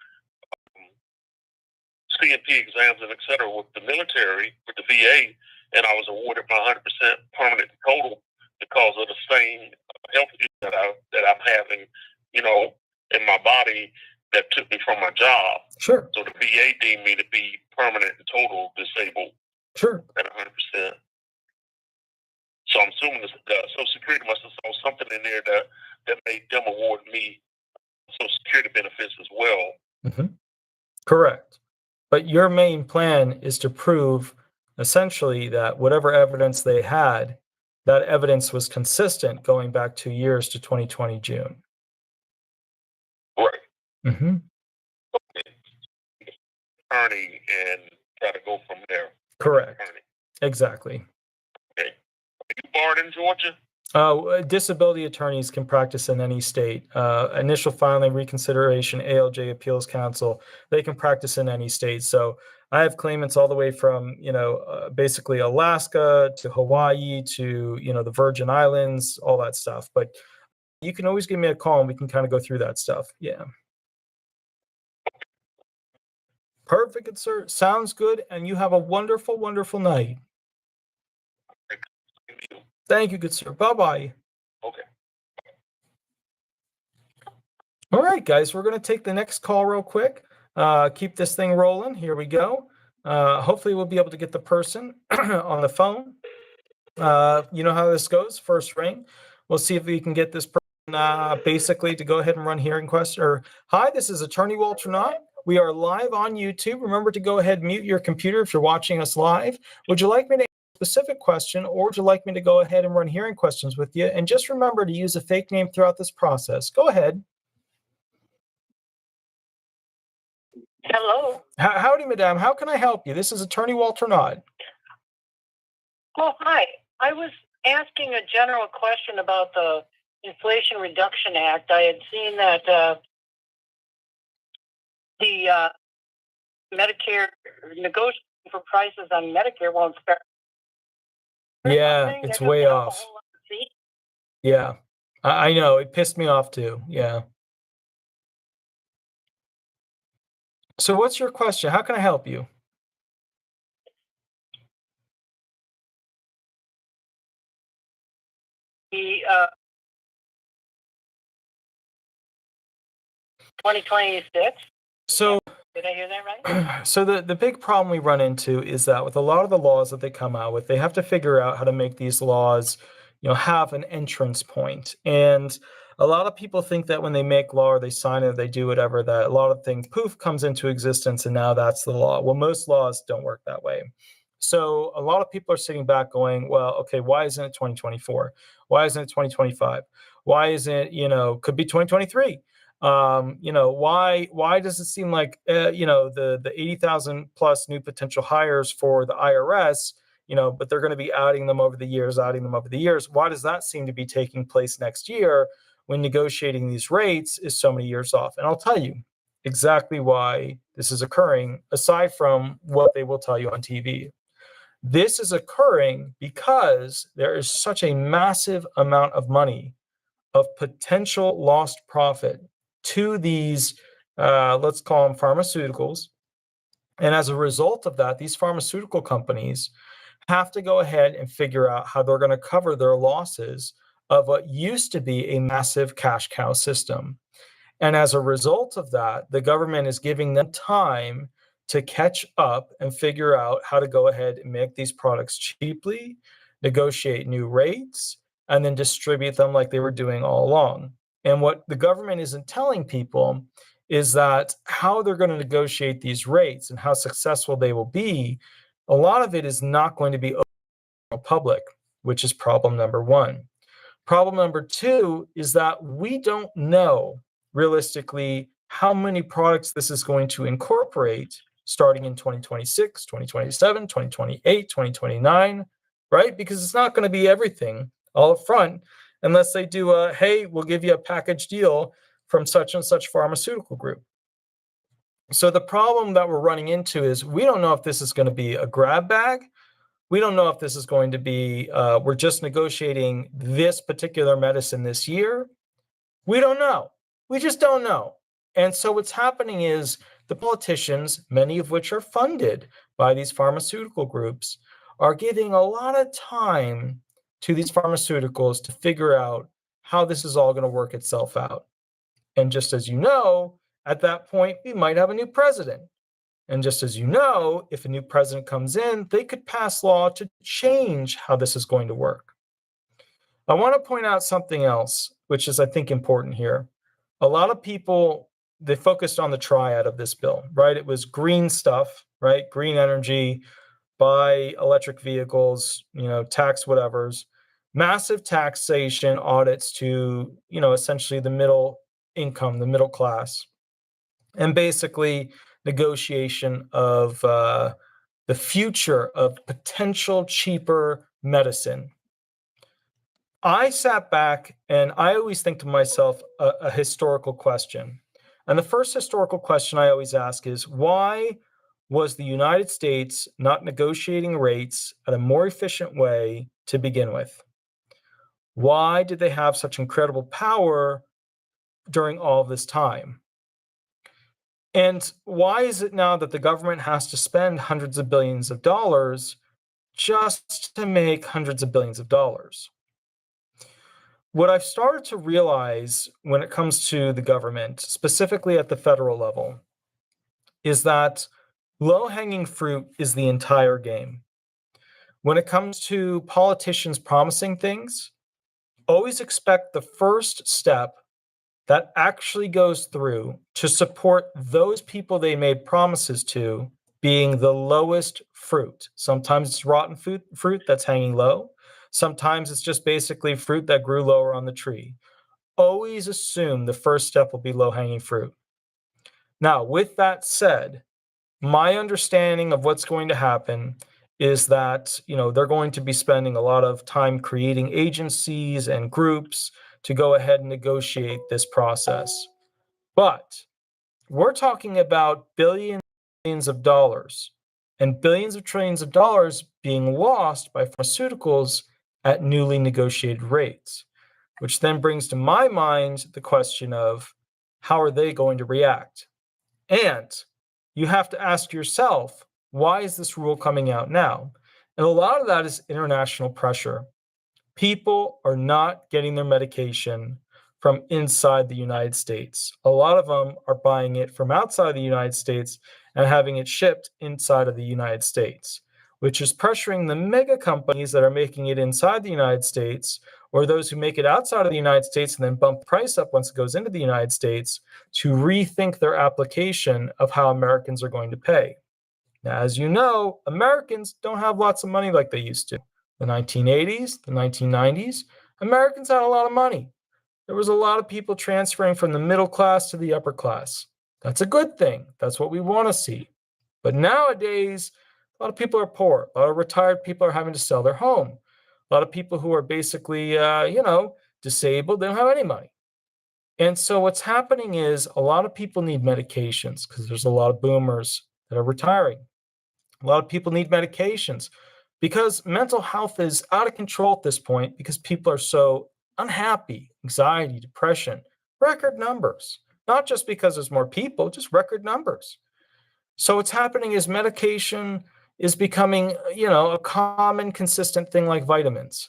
CMP exams and et cetera with the military, with the VA, and I was awarded my 100% permanent total because of the same health issues that I'm having, in my body that took me from my job. Sure. So the VA deemed me to be permanent and total disabled. Sure. At 100%. So I'm assuming the Social Security must have saw something in there that made them award me Social Security benefits as well. Mm-hmm. Correct. But your main plan is to prove essentially that whatever evidence they had, that evidence was consistent going back 2 years to 2020 June. Right. Mm-hmm. Attorney and try to go from there. Correct. Exactly. Okay. Are you barred in Georgia? Disability attorneys can practice in any state. Initial filing, reconsideration, ALJ appeals council, they can practice in any state. So I have claimants all the way from, basically Alaska to Hawaii to, the Virgin Islands, all that stuff. But you can always give me a call and we can kind of go through that stuff. Yeah. Perfect, good sir. Sounds good. And you have a wonderful, wonderful night. Thank you, good sir. Bye-bye. Okay. All right, guys, we're going to take the next call real quick. Keep this thing rolling. Here we go. Hopefully we'll be able to get the person on the phone. You know how this goes. First ring. We'll see if we can get this person basically to go ahead and run hearing question. Hi, this is Attorney Walter Hnot. We are live on YouTube. Remember to go ahead and mute your computer if you're watching us live. Would you like me to ask a specific question, or would you like me to go ahead and run hearing questions with you? And just remember to use a fake name throughout this process. Go ahead. Hello. Howdy, madam. How can I help you? This is Attorney Walter Hnot. Oh, hi. I was asking a general question about the Inflation Reduction Act. I had seen that the Medicare negotiating for prices on Medicare won't start. Yeah, it's way off. Yeah, I know. It pissed me off too. Yeah. So what's your question? How can I help you? The 2026. So did I hear that right? So the big problem we run into is that with a lot of the laws that they come out with, they have to figure out how to make these laws, have an entrance point. And a lot of people think that when they make law or they sign it, they do whatever, that a lot of things poof comes into existence and now that's the law. Well, most laws don't work that way. So a lot of people are sitting back going, well, okay, why isn't it 2024? Why isn't it 2025? Why isn't it, could be 2023? Why does it seem like the 80,000 plus new potential hires for the IRS, but they're going to be adding them over the years. Why does that seem to be taking place next year when negotiating these rates is so many years off? And I'll tell you exactly why this is occurring, aside from what they will tell you on TV. This is occurring because there is such a massive amount of money of potential lost profit to these, let's call them pharmaceuticals. And as a result of that, these pharmaceutical companies have to go ahead and figure out how they're going to cover their losses of what used to be a massive cash cow system. And as a result of that, the government is giving them time to catch up and figure out how to go ahead and make these products cheaply, negotiate new rates, and then distribute them like they were doing all along. And what the government isn't telling people is that how they're going to negotiate these rates and how successful they will be, a lot of it is not going to be open to the public, which is problem number one. Problem number two is that we don't know realistically how many products this is going to incorporate starting in 2026, 2027, 2028, 2029, right? Because it's not going to be everything all up front unless they do a, hey, we'll give you a package deal from such and such pharmaceutical group. So the problem that we're running into is we don't know if this is going to be a grab bag. We don't know if this is going to be, we're just negotiating this particular medicine this year. We don't know. We just don't know. And so what's happening is the politicians, many of which are funded by these pharmaceutical groups, are giving a lot of time to these pharmaceuticals to figure out how this is all going to work itself out. And just as you know, at that point, we might have a new president. And just as you know, if a new president comes in, they could pass law to change how this is going to work. I want to point out something else, which is, I think, important here. A lot of people, they focused on the triad of this bill, right? It was green stuff, right? Green energy, buy electric vehicles, tax whatevers, massive taxation audits to, essentially the middle income, the middle class, and basically negotiation of the future of potential cheaper medicine. I sat back and I always think to myself a historical question. And the first historical question I always ask is, why was the United States not negotiating rates at a more efficient way to begin with? Why did they have such incredible power during all this time? And why is it now that the government has to spend hundreds of billions of dollars just to make hundreds of billions of dollars? What I've started to realize when it comes to the government, specifically at the federal level, is that low-hanging fruit is the entire game. When it comes to politicians promising things, always expect the first step that actually goes through to support those people they made promises to being the lowest fruit. Sometimes it's rotten fruit that's hanging low. Sometimes it's just basically fruit that grew lower on the tree. Always assume the first step will be low-hanging fruit. Now, with that said, my understanding of what's going to happen is that, they're going to be spending a lot of time creating agencies and groups to go ahead and negotiate this process. But we're talking about billions of dollars and billions of trillions of dollars being lost by pharmaceuticals at newly negotiated rates, which then brings to my mind the question of how are they going to react? And you have to ask yourself, why is this rule coming out now? And a lot of that is international pressure. People are not getting their medication from inside the United States. A lot of them are buying it from outside the United States and having it shipped inside of the United States, which is pressuring the mega companies that are making it inside the United States, or those who make it outside of the United States and then bump the price up once it goes into the United States, to rethink their application of how Americans are going to pay. Now, as you know, Americans don't have lots of money like they used to. The 1980s, the 1990s, Americans had a lot of money. There was a lot of people transferring from the middle class to the upper class. That's a good thing. That's what we want to see. But nowadays, a lot of people are poor. A lot of retired people are having to sell their home. A lot of people who are basically, disabled, they don't have any money. And so what's happening is a lot of people need medications because there's a lot of boomers that are retiring. A lot of people need medications because mental health is out of control at this point because people are so unhappy, anxiety, depression, record numbers, not just because there's more people, just record numbers. So what's happening is medication is becoming, a common, consistent thing like vitamins.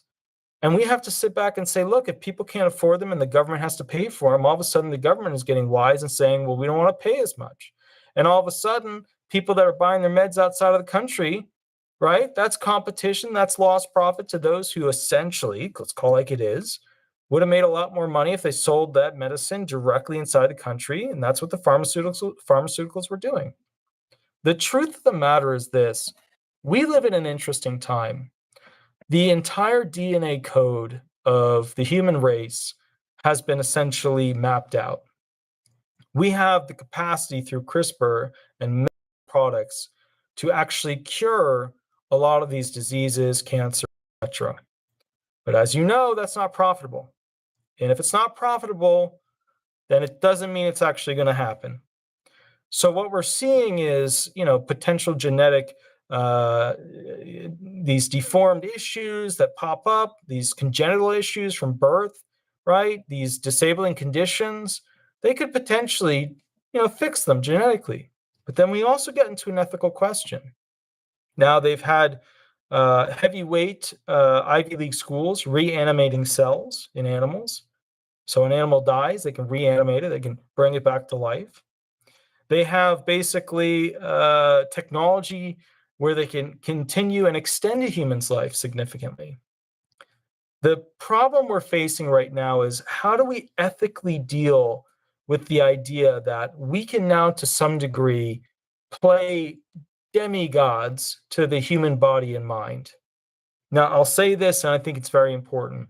And we have to sit back and say, look, if people can't afford them and the government has to pay for them, all of a sudden the government is getting wise and saying, well, we don't want to pay as much. And all of a sudden, people that are buying their meds outside of the country, right? That's competition. That's lost profit to those who essentially, let's call it like it is, would have made a lot more money if they sold that medicine directly inside the country. And that's what the pharmaceuticals were doing. The truth of the matter is this: we live in an interesting time. The entire DNA code of the human race has been essentially mapped out. We have the capacity through CRISPR and products to actually cure a lot of these diseases, cancer, etc. But as you know, that's not profitable. And if it's not profitable, then it doesn't mean it's actually going to happen. So what we're seeing is, potential genetic, these deformed issues that pop up, these congenital issues from birth, right? These disabling conditions, they could potentially, fix them genetically. But then we also get into an ethical question. Now they've had heavyweight Ivy League schools reanimating cells in animals. So an animal dies, they can reanimate it, they can bring it back to life. They have basically technology where they can continue and extend a human's life significantly. The problem we're facing right now is, how do we ethically deal with the idea that we can now, to some degree, play demigods to the human body and mind? Now, I'll say this, and I think it's very important.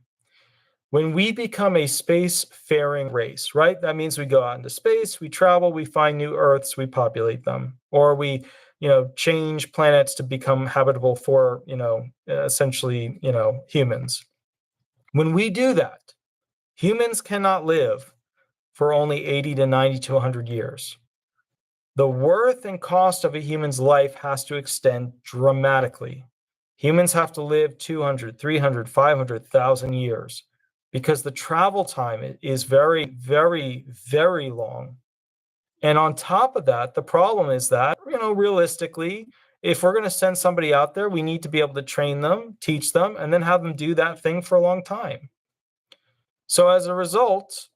When we become a space-faring race, right? That means we go out into space, we travel, we find new Earths, we populate them, or we, change planets to become habitable for, essentially, humans. When we do that, humans cannot live for only 80 to 90 to 100 years. The worth and cost of a human's life has to extend dramatically. Humans have to live 200, 300, 500,000 years, because the travel time is very, very, very long. And on top of that, the problem is that, realistically, if we're going to send somebody out there, we need to be able to train them, teach them, and then have them do that thing for a long time. So as a result,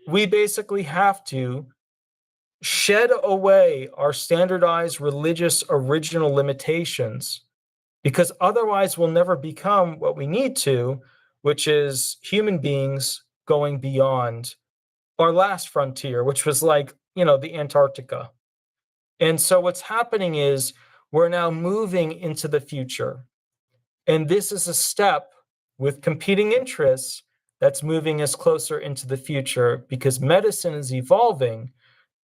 we basically have to shed away our standardized religious original limitations, because otherwise we'll never become what we need to, which is human beings going beyond our last frontier, which was like, the Antarctica. And so what's happening is we're now moving into the future. And this is a step with competing interests that's moving us closer into the future, because medicine is evolving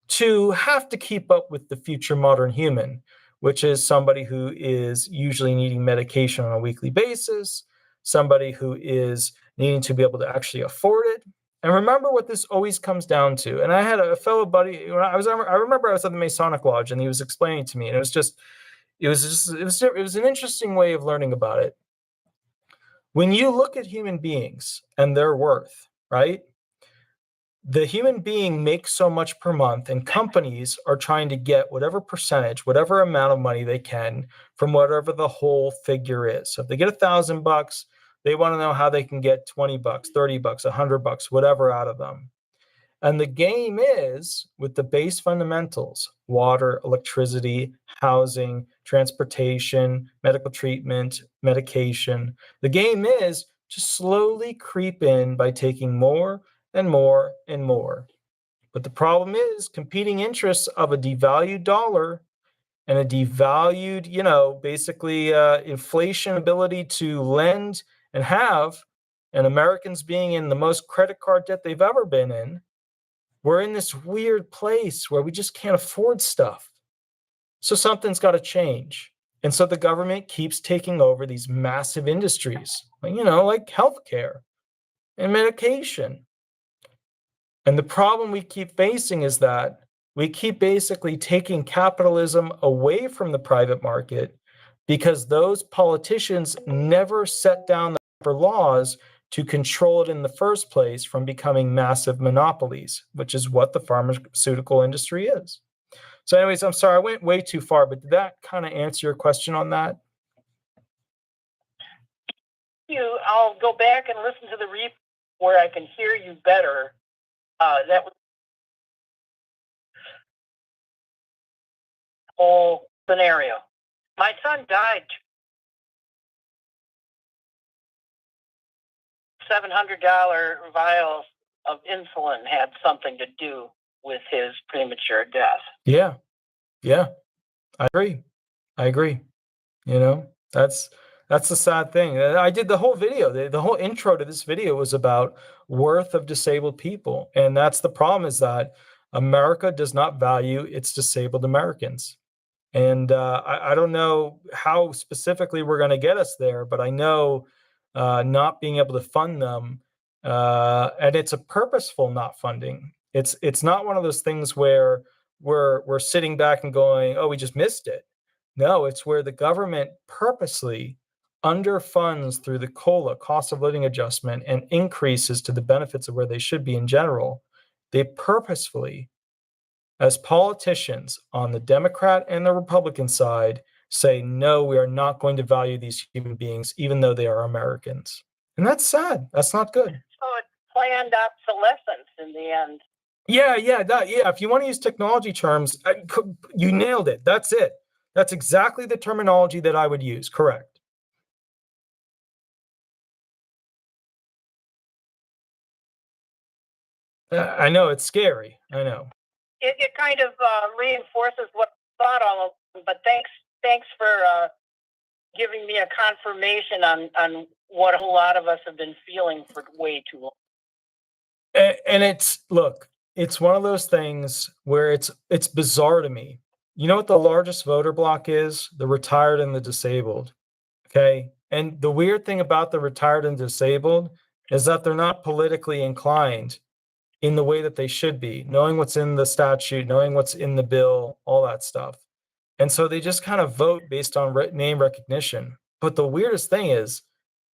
to have to keep up with the future modern human, which is somebody who is usually needing medication on a weekly basis, somebody who is needing to be able to actually afford it. And remember what this always comes down to. And I had a fellow buddy, I remember I was at the Masonic Lodge, and he was explaining to me, and it was an interesting way of learning about it. When you look at human beings and their worth, right? The human being makes so much per month, and companies are trying to get whatever percentage, whatever amount of money they can from whatever the whole figure is. So if they get $1,000, they want to know how they can get $20, $30, $100, whatever out of them. And the game is with the base fundamentals: water, electricity, housing, transportation, medical treatment, medication. The game is to slowly creep in by taking more and more and more. But the problem is competing interests of a devalued dollar and a devalued, basically inflation ability to lend and have, and Americans being in the most credit card debt they've ever been in. We're in this weird place where we just can't afford stuff. So something's got to change. And so the government keeps taking over these massive industries, like healthcare and medication. And the problem we keep facing is that we keep basically taking capitalism away from the private market, because those politicians never set down the proper laws to control it in the first place from becoming massive monopolies, which is what the pharmaceutical industry is. So anyways, I'm sorry, I went way too far, but did that kind of answer your question on that? I'll go back and listen to the replay where I can hear you better. That was the whole scenario. My son died $700 vials of insulin had something to do with his premature death. Yeah. I agree. That's the sad thing. I did the whole video. The whole intro to this video was about worth of disabled people. And that's the problem, is that America does not value its disabled Americans. And I don't know how specifically we're going to get us there, but I know not being able to fund them, and it's a purposeful not funding. It's not one of those things where we're sitting back and going, oh, we just missed it. No, it's where the government purposely underfunds through the COLA, cost of living adjustment, and increases to the benefits of where they should be in general. They purposefully, as politicians on the Democrat and the Republican side, say, no, we are not going to value these human beings, even though they are Americans. And that's sad. That's not good. So it's planned obsolescence in the end. Yeah. If you want to use technology terms, you nailed it. That's it. That's exactly the terminology that I would use. Correct. I know it's scary. I know. It kind of reinforces what I thought all along, but thanks for giving me a confirmation on what a whole lot of us have been feeling for way too long. And it's one of those things where it's bizarre to me. You know what the largest voter bloc is? The retired and the disabled. Okay. And the weird thing about the retired and disabled is that they're not politically inclined in the way that they should be, knowing what's in the statute, knowing what's in the bill, all that stuff. And so they just kind of vote based on name recognition. But the weirdest thing is,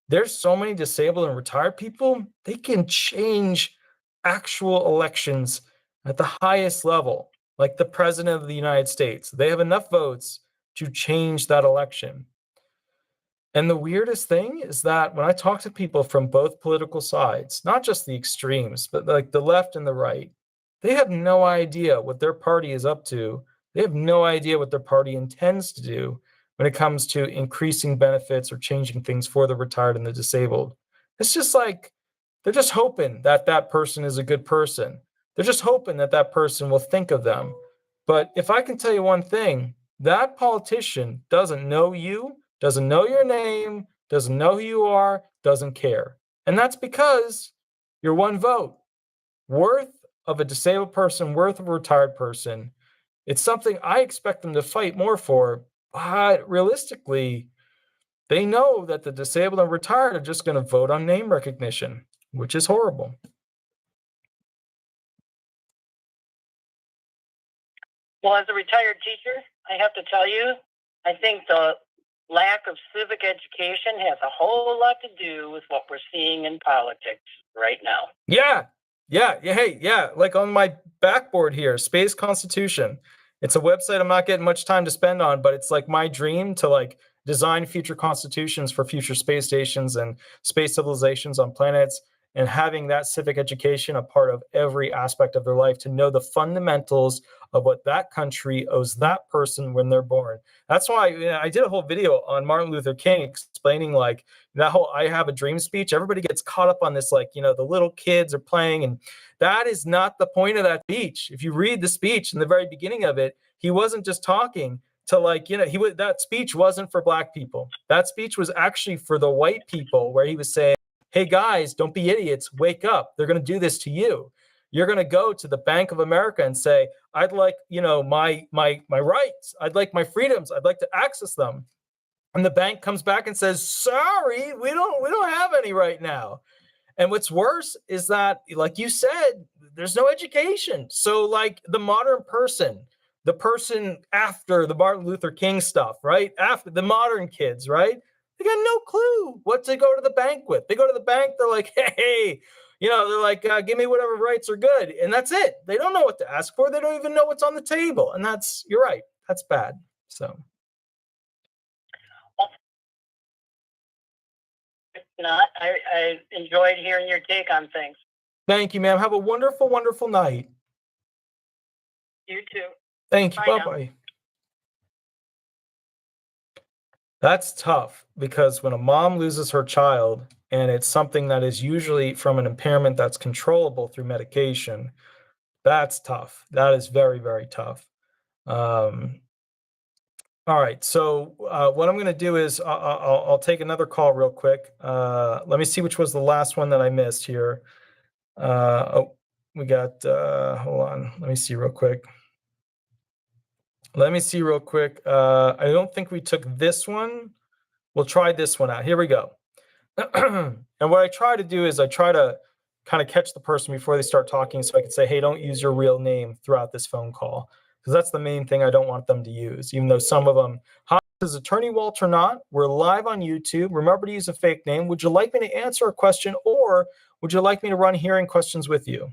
there's so many disabled and retired people, they can change actual elections at the highest level, like the president of the United States. They have enough votes to change that election. And the weirdest thing is that when I talk to people from both political sides, not just the extremes, but like the left and the right, they have no idea what their party is up to. They have no idea what their party intends to do when it comes to increasing benefits or changing things for the retired and the disabled. It's just like they're just hoping that that person is a good person. They're just hoping that that person will think of them. But if I can tell you one thing, that politician doesn't know you, doesn't know your name, doesn't know who you are, doesn't care. And that's because you're one vote. Worth of a disabled person, worth of a retired person. It's something I expect them to fight more for. But realistically, they know that the disabled and retired are just going to vote on name recognition, which is horrible. Well, as a retired teacher, I have to tell you, I think the lack of civic education has a whole lot to do with what we're seeing in politics right now. Yeah. Hey, like on my backboard here, Space Constitution. It's a website I'm not getting much time to spend on, but it's like my dream to like design future constitutions for future space stations and space civilizations on planets, and having that civic education a part of every aspect of their life, to know the fundamentals of what that country owes that person when they're born. That's why I did a whole video on Martin Luther King explaining like that whole I have a dream speech. Everybody gets caught up on this, like, the little kids are playing, and that is not the point of that speech. If you read the speech in the very beginning of it, he wasn't just talking to that speech wasn't for black people. That speech was actually for the white people, where he was saying, hey guys, don't be idiots, wake up. They're going to do this to you. You're going to go to the Bank of America and say, I'd like, my rights. I'd like my freedoms. I'd like to access them. And the bank comes back and says, sorry, we don't have any right now. And what's worse is that, like you said, there's no education. So like the modern person, the person after the Martin Luther King stuff, right? After the modern kids, right? They got no clue what to go to the bank with. They go to the bank, they're like, hey, they're like, give me whatever rights are good. And that's it. They don't know what to ask for. They don't even know what's on the table. And you're right. That's bad. So. Not. I enjoyed hearing your take on things. Thank you, ma'am. Have a wonderful, wonderful night. You too. Thank you. Bye Bye-bye. That's tough because when a mom loses her child and it's something that is usually from an impairment that's controllable through medication, that's tough. That is very, very tough. Um, all right. So what I'm going to do is I'll take another call real quick. Let me see which was the last one that I missed here. Oh, we got, hold on. Let me see real quick. Let me see real quick. I don't think we took this one. We'll try this one out. Here we go. And what I try to do is I try to kind of catch the person before they start talking so I can say, hey, don't use your real name throughout this phone call. Because that's the main thing I don't want them to use, even though some of them. Hi, this is Attorney Walter Hnot. We're live on YouTube. Remember to use a fake name. Would you like me to answer a question or would you like me to run hearing questions with you?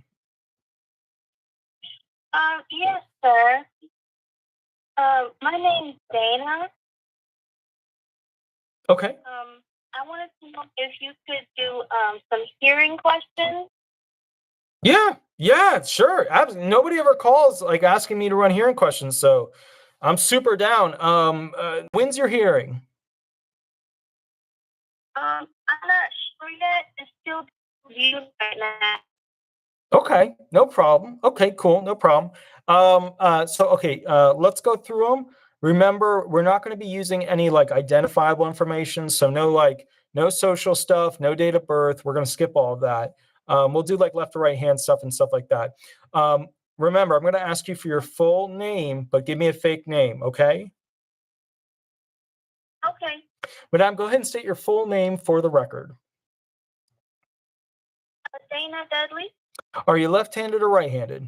Yes, sir. My name's Dana. Okay. I wanted to know if you could do some hearing questions. Yeah, sure. Absolutely. Nobody ever calls like asking me to run hearing questions, so I'm super down. When's your hearing? I'm not sure yet. It's still viewed right now. Okay, no problem. Okay, cool, no problem. Let's go through them. Remember, we're not going to be using any like identifiable information, so no social stuff, no date of birth. We're going to skip all of that. We'll do like left to right hand stuff and stuff like that. Remember, I'm going to ask you for your full name, but give me a fake name, okay? Okay. Madam, go ahead and state your full name for the record. Dana Dudley. Are you left-handed or right-handed?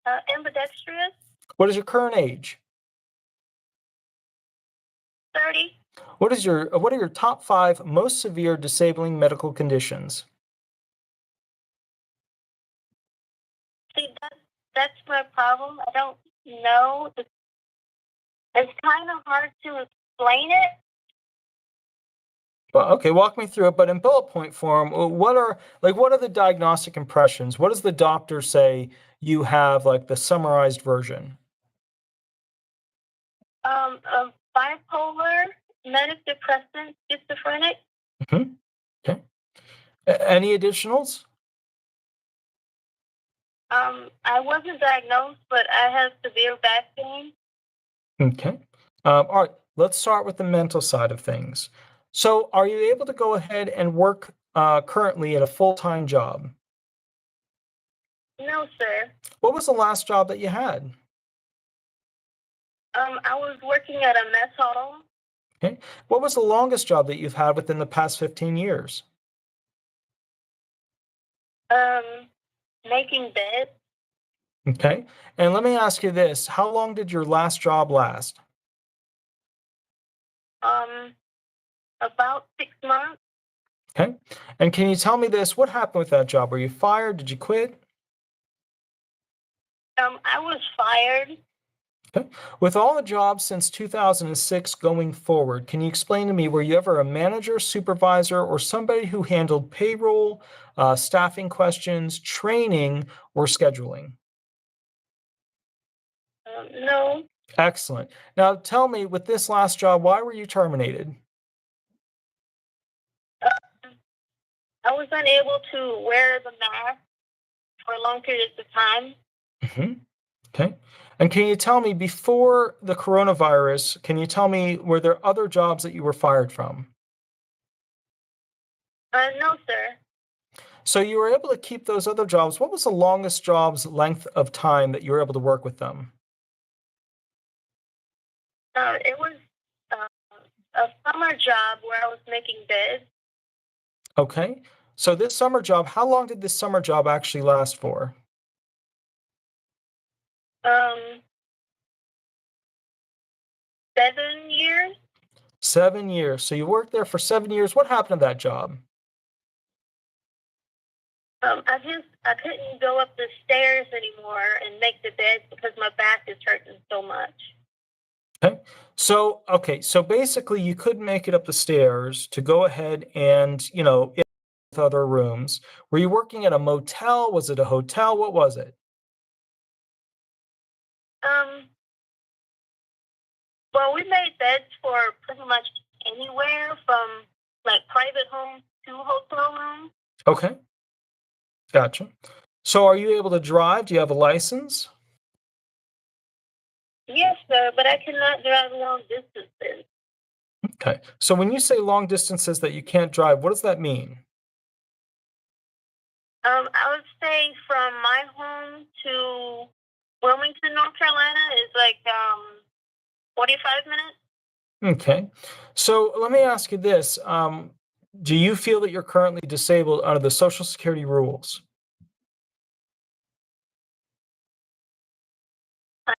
Ambidextrous. What is your current age? 30. What are your top 5 most severe disabling medical conditions? See, that's my problem. I don't know. It's kind of hard to explain it. Well, okay, walk me through it, but in bullet point form, what are the diagnostic impressions? What does the doctor say you have, like the summarized version? Bipolar, manic depressant, schizophrenic. Mm-hmm. Okay. Any additionals? I wasn't diagnosed, but I have severe back pain. Okay. All right, let's start with the mental side of things. So are you able to go ahead and work currently at a full-time job? No, sir. What was the last job that you had? I was working at a mess hall. Okay. What was the longest job that you've had within the past 15 years? Making beds. Okay. And let me ask you this. How long did your last job last? About 6 months. Okay. And can you tell me this? What happened with that job? Were you fired? Did you quit? I was fired. Okay. With all the jobs since 2006 going forward, can you explain to me, were you ever a manager, supervisor, or somebody who handled payroll, staffing questions, training, or scheduling? No. Excellent. Now tell me, with this last job, why were you terminated? I was unable to wear the mask for long periods of time. Mm-hmm. Okay. And can you tell me, before the coronavirus, can you tell me, were there other jobs that you were fired from? No, sir. So you were able to keep those other jobs. What was the longest job's length of time that you were able to work with them? It was a summer job where I was making beds. Okay. So this summer job, how long did this summer job actually last for? 7 years. 7 years. So you worked there for 7 years. What happened to that job? I couldn't go up the stairs anymore and make the beds because my back is hurting so much. Okay. So basically you couldn't make it up the stairs to go ahead and, with other rooms. Were you working at a motel? Was it a hotel? What was it? Well, we made beds for pretty much anywhere from like private homes to hotel rooms. Okay, gotcha. So are you able to drive? Do you have a license? Yes, sir, but I cannot drive long distances. Okay. So when you say long distances that you can't drive, what does that mean? I would say from my home to Wilmington, North Carolina is like 45 minutes. Okay. So let me ask you this. Do you feel that you're currently disabled under the Social Security rules? Uh,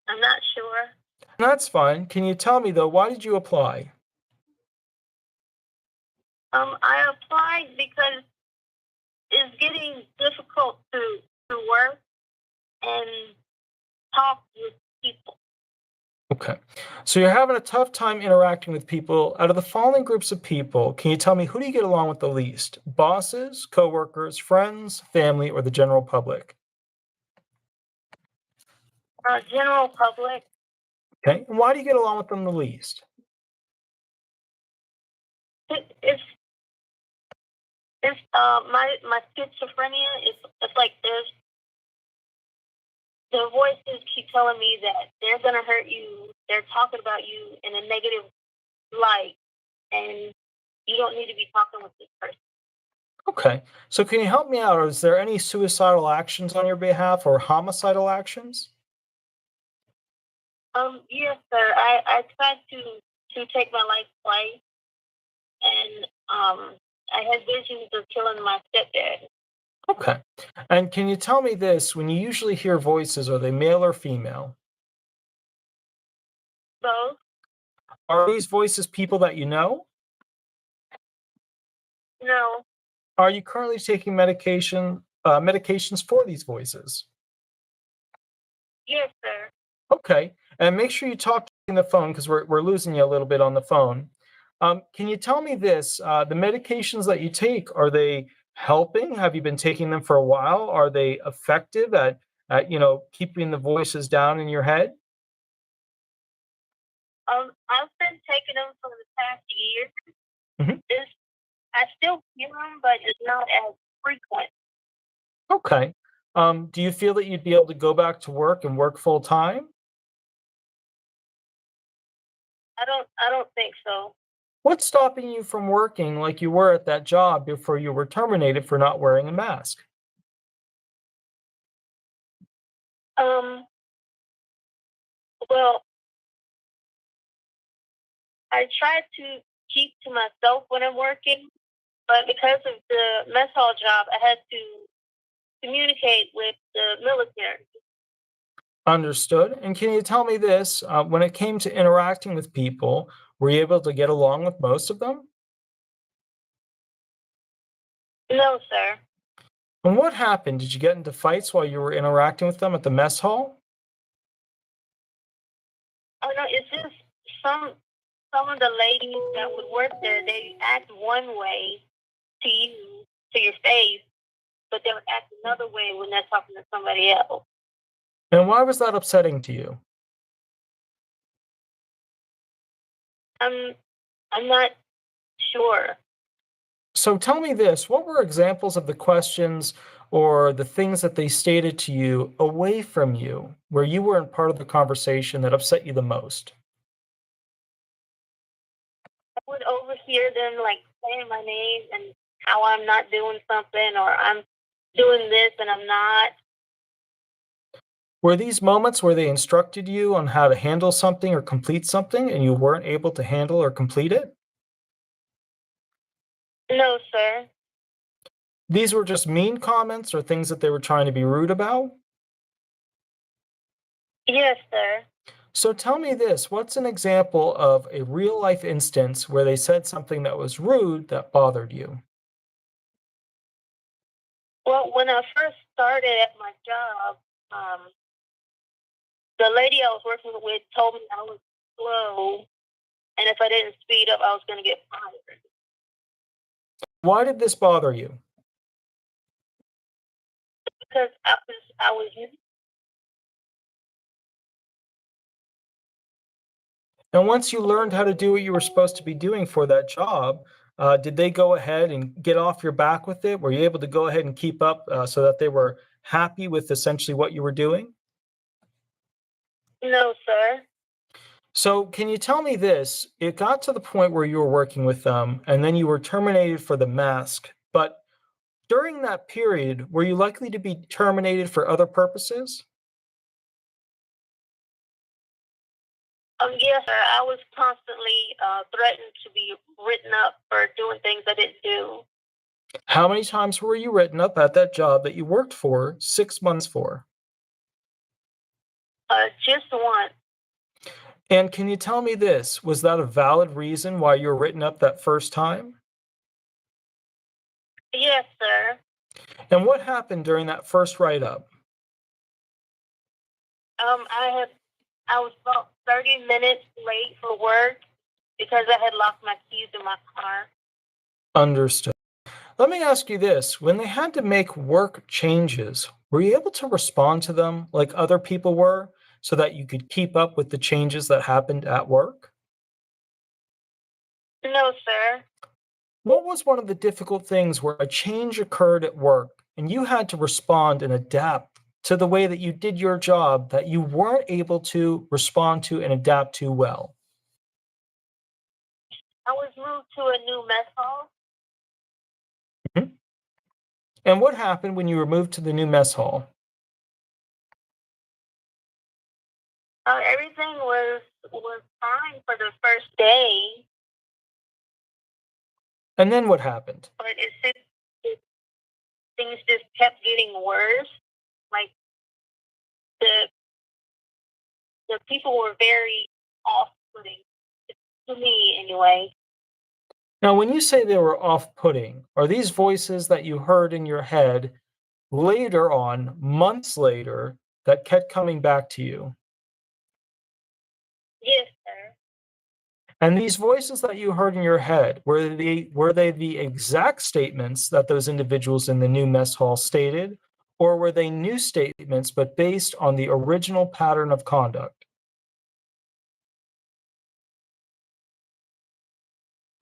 I'm not sure. That's fine. Can you tell me though, why did you apply? I applied because it's getting difficult to work and talk with people. Okay. So you're having a tough time interacting with people. Out of the following groups of people, can you tell me who do you get along with the least? Bosses, coworkers, friends, family, or the general public? General public. Okay. And why do you get along with them the least? It's my schizophrenia. It's like the voices keep telling me that they're gonna hurt you. They're talking about you in a negative light, and you don't need to be talking with this person. Okay. So can you help me out? Is there any suicidal actions on your behalf or homicidal actions? Yes, sir. I tried to take my life twice, and I had visions of killing my stepdad. Okay. And can you tell me this? When you usually hear voices, are they male or female? Both. Are these voices people that you know? No. Are you currently taking medications for these voices? Yes, sir. Okay. And make sure you talk on the phone because we're losing you a little bit on the phone. Can you tell me this? The medications that you take, are they helping? Have you been taking them for a while? Are they effective at keeping the voices down in your head? I've been taking them for the past year. Mhm. I still hear them, but it's not as frequent. Okay. Do you feel that you'd be able to go back to work and work full time? I don't think so. What's stopping you from working like you were at that job before you were terminated for not wearing a mask? Um. Well, I try to keep to myself when I'm working, but because of the mess hall job, I had to communicate with the military. Understood. And can you tell me this? When it came to interacting with people, were you able to get along with most of them? No, sir. And what happened? Did you get into fights while you were interacting with them at the mess hall? Oh no, it's just some of the ladies that would work there. They act one way to you, to your face, but they'll act another way when they're talking to somebody else. And why was that upsetting to you? I'm I'm not sure. So tell me this, what were examples of the questions or the things that they stated to you away from you where you weren't part of the conversation that upset you the most? I would overhear them like saying my name and how I'm not doing something or I'm doing this and I'm not. Were these moments where they instructed you on how to handle something or complete something and you weren't able to handle or complete it? No, sir. These were just mean comments or things that they were trying to be rude about? Yes, sir. So tell me this, what's an example of a real life instance where they said something that was rude that bothered you? Well, when I first started at my job, the lady I was working with told me I was slow, and if I didn't speed up, I was going to get fired. Why did this bother you? Because I was And once you learned how to do what you were supposed to be doing for that job, did they go ahead and get off your back with it? Were you able to go ahead and keep up so that they were happy with essentially what you were doing? No, sir. So, can you tell me this? It got to the point where you were working with them and then you were terminated for the mask. But during that period, were you likely to be terminated for other purposes? Yes, sir. I was constantly threatened to be written up for doing things I didn't do. How many times were you written up at that job that you worked for 6 months for? Just once. And can you tell me this? Was that a valid reason why you were written up that first time? Yes, sir. And what happened during that first write up? I was about 30 minutes late for work because I had locked my keys in my car. Understood. Let me ask you this. When they had to make work changes, were you able to respond to them like other people were so that you could keep up with the changes that happened at work? No, sir. What was one of the difficult things where a change occurred at work and you had to respond and adapt to the way that you did your job that you weren't able to respond to and adapt to well? I was moved to a new mess hall. Mhm. And what happened when you were moved to the new mess hall? Everything was fine for the first day, And then what happened? but things just kept getting worse. Like the the people were very off-putting to me, anyway. Now, when you say they were off putting, are these voices that you heard in your head later on, months later, that kept coming back to you? Yes, sir. And these voices that you heard in your head, were they the exact statements that those individuals in the new mess hall stated, or were they new statements but based on the original pattern of conduct?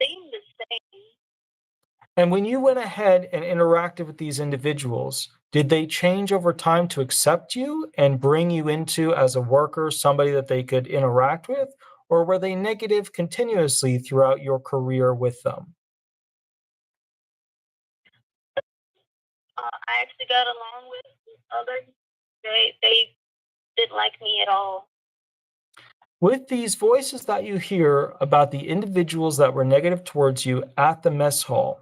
Seemed the same. And when you went ahead and interacted with these individuals, did they change over time to accept you and bring you into as a worker, somebody that they could interact with? Or were they negative continuously throughout your career with them? I actually got along with others. They didn't like me at all. With these voices that you hear about the individuals that were negative towards you at the mess hall,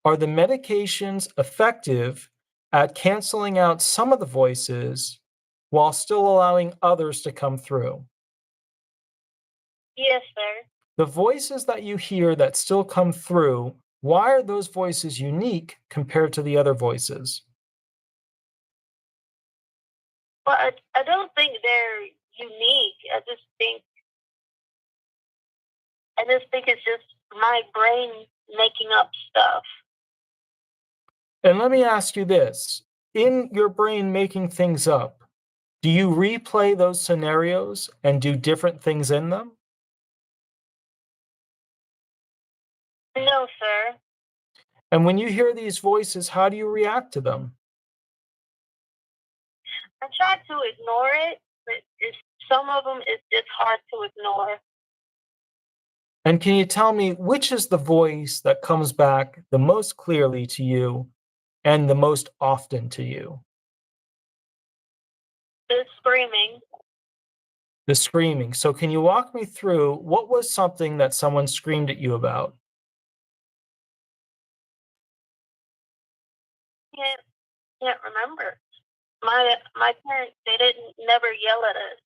are the medications effective at canceling out some of the voices while still allowing others to come through? Yes, sir. The voices that you hear that still come through, why are those voices unique compared to the other voices? But I don't think they're unique. I just think it's just my brain making up stuff. And let me ask you this. In your brain making things up, do you replay those scenarios and do different things in them? No, sir. And when you hear these voices, how do you react to them? I try to ignore it, but some of them is just hard to ignore. And can you tell me which is the voice that comes back the most clearly to you and the most often to you? The screaming. The screaming. So, can you walk me through what was something that someone screamed at you about? Can't can't remember. My parents, they didn't never yell at us.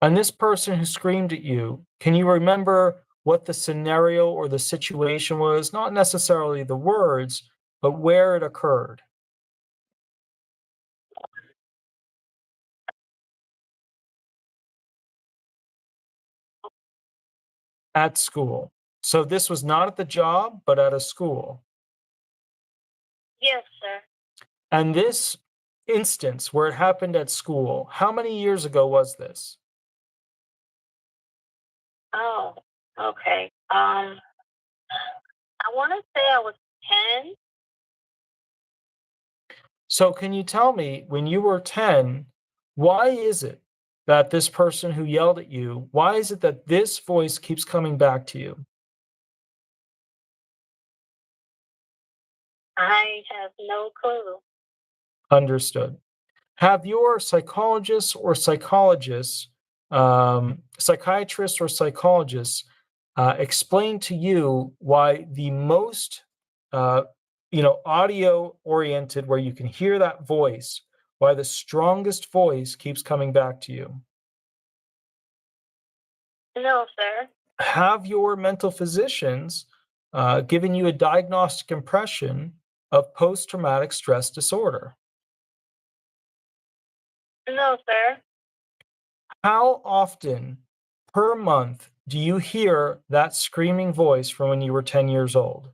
And this person who screamed at you, can you remember what the scenario or the situation was? Not necessarily the words, but where it occurred at school. So, this was not at the job, but at a school. Yes, sir. And this instance where it happened at school, how many years ago was this? Oh, okay. I want to say I was 10. So can you tell me, when you were 10, why is it that this person who yelled at you, why is it that this voice keeps coming back to you? I have no clue. Understood. Have your psychologists or psychologists, psychiatrists or psychologists, explain to you why the most, uh, audio oriented, where you can hear that voice, why the strongest voice keeps coming back to you? No, sir. Have your mental physicians given you a diagnostic impression of post-traumatic stress disorder? No, sir. How often per month do you hear that screaming voice from when you were 10 years old?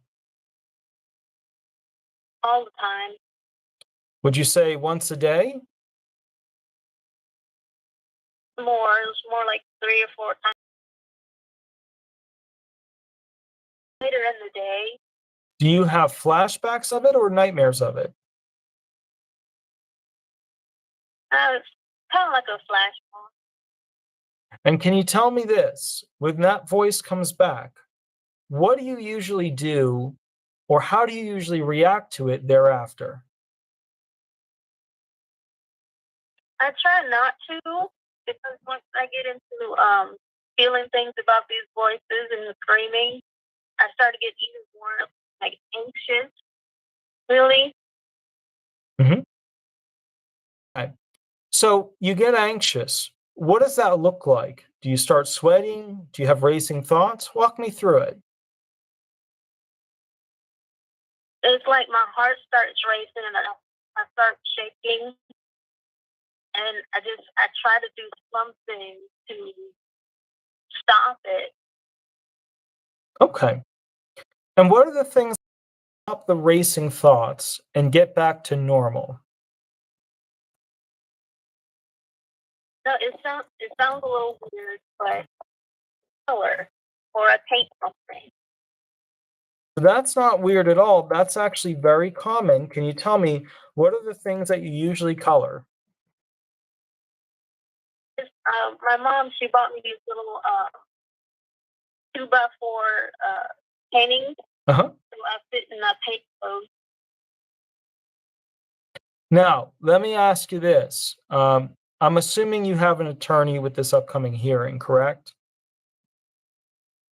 All the time. Would you say once a day? More. It was more like 3 or 4 times later in the day. Do you have flashbacks of it or nightmares of it? It's kind of like a flashback. And can you tell me this? When that voice comes back, what do you usually do, or how do you usually react to it thereafter? I try not to, because once I get into feeling things about these voices and the screaming, I start to get even more like anxious. Really? Mhm. Okay. So you get anxious. What does that look like? Do you start sweating? Do you have racing thoughts? Walk me through it. It's like my heart starts racing and I start shaking, and I try to do something to stop it. Okay. And what are the things that stop the racing thoughts and get back to normal? No, it sounds a little weird, but color or a tape something. That's not weird at all. That's actually very common. Can you tell me, what are the things that you usually color? My mom, she bought me these little 2x4 paintings, Uh-huh. so I fit in a paint those. Now, let me ask you this. I'm assuming you have an attorney with this upcoming hearing, correct?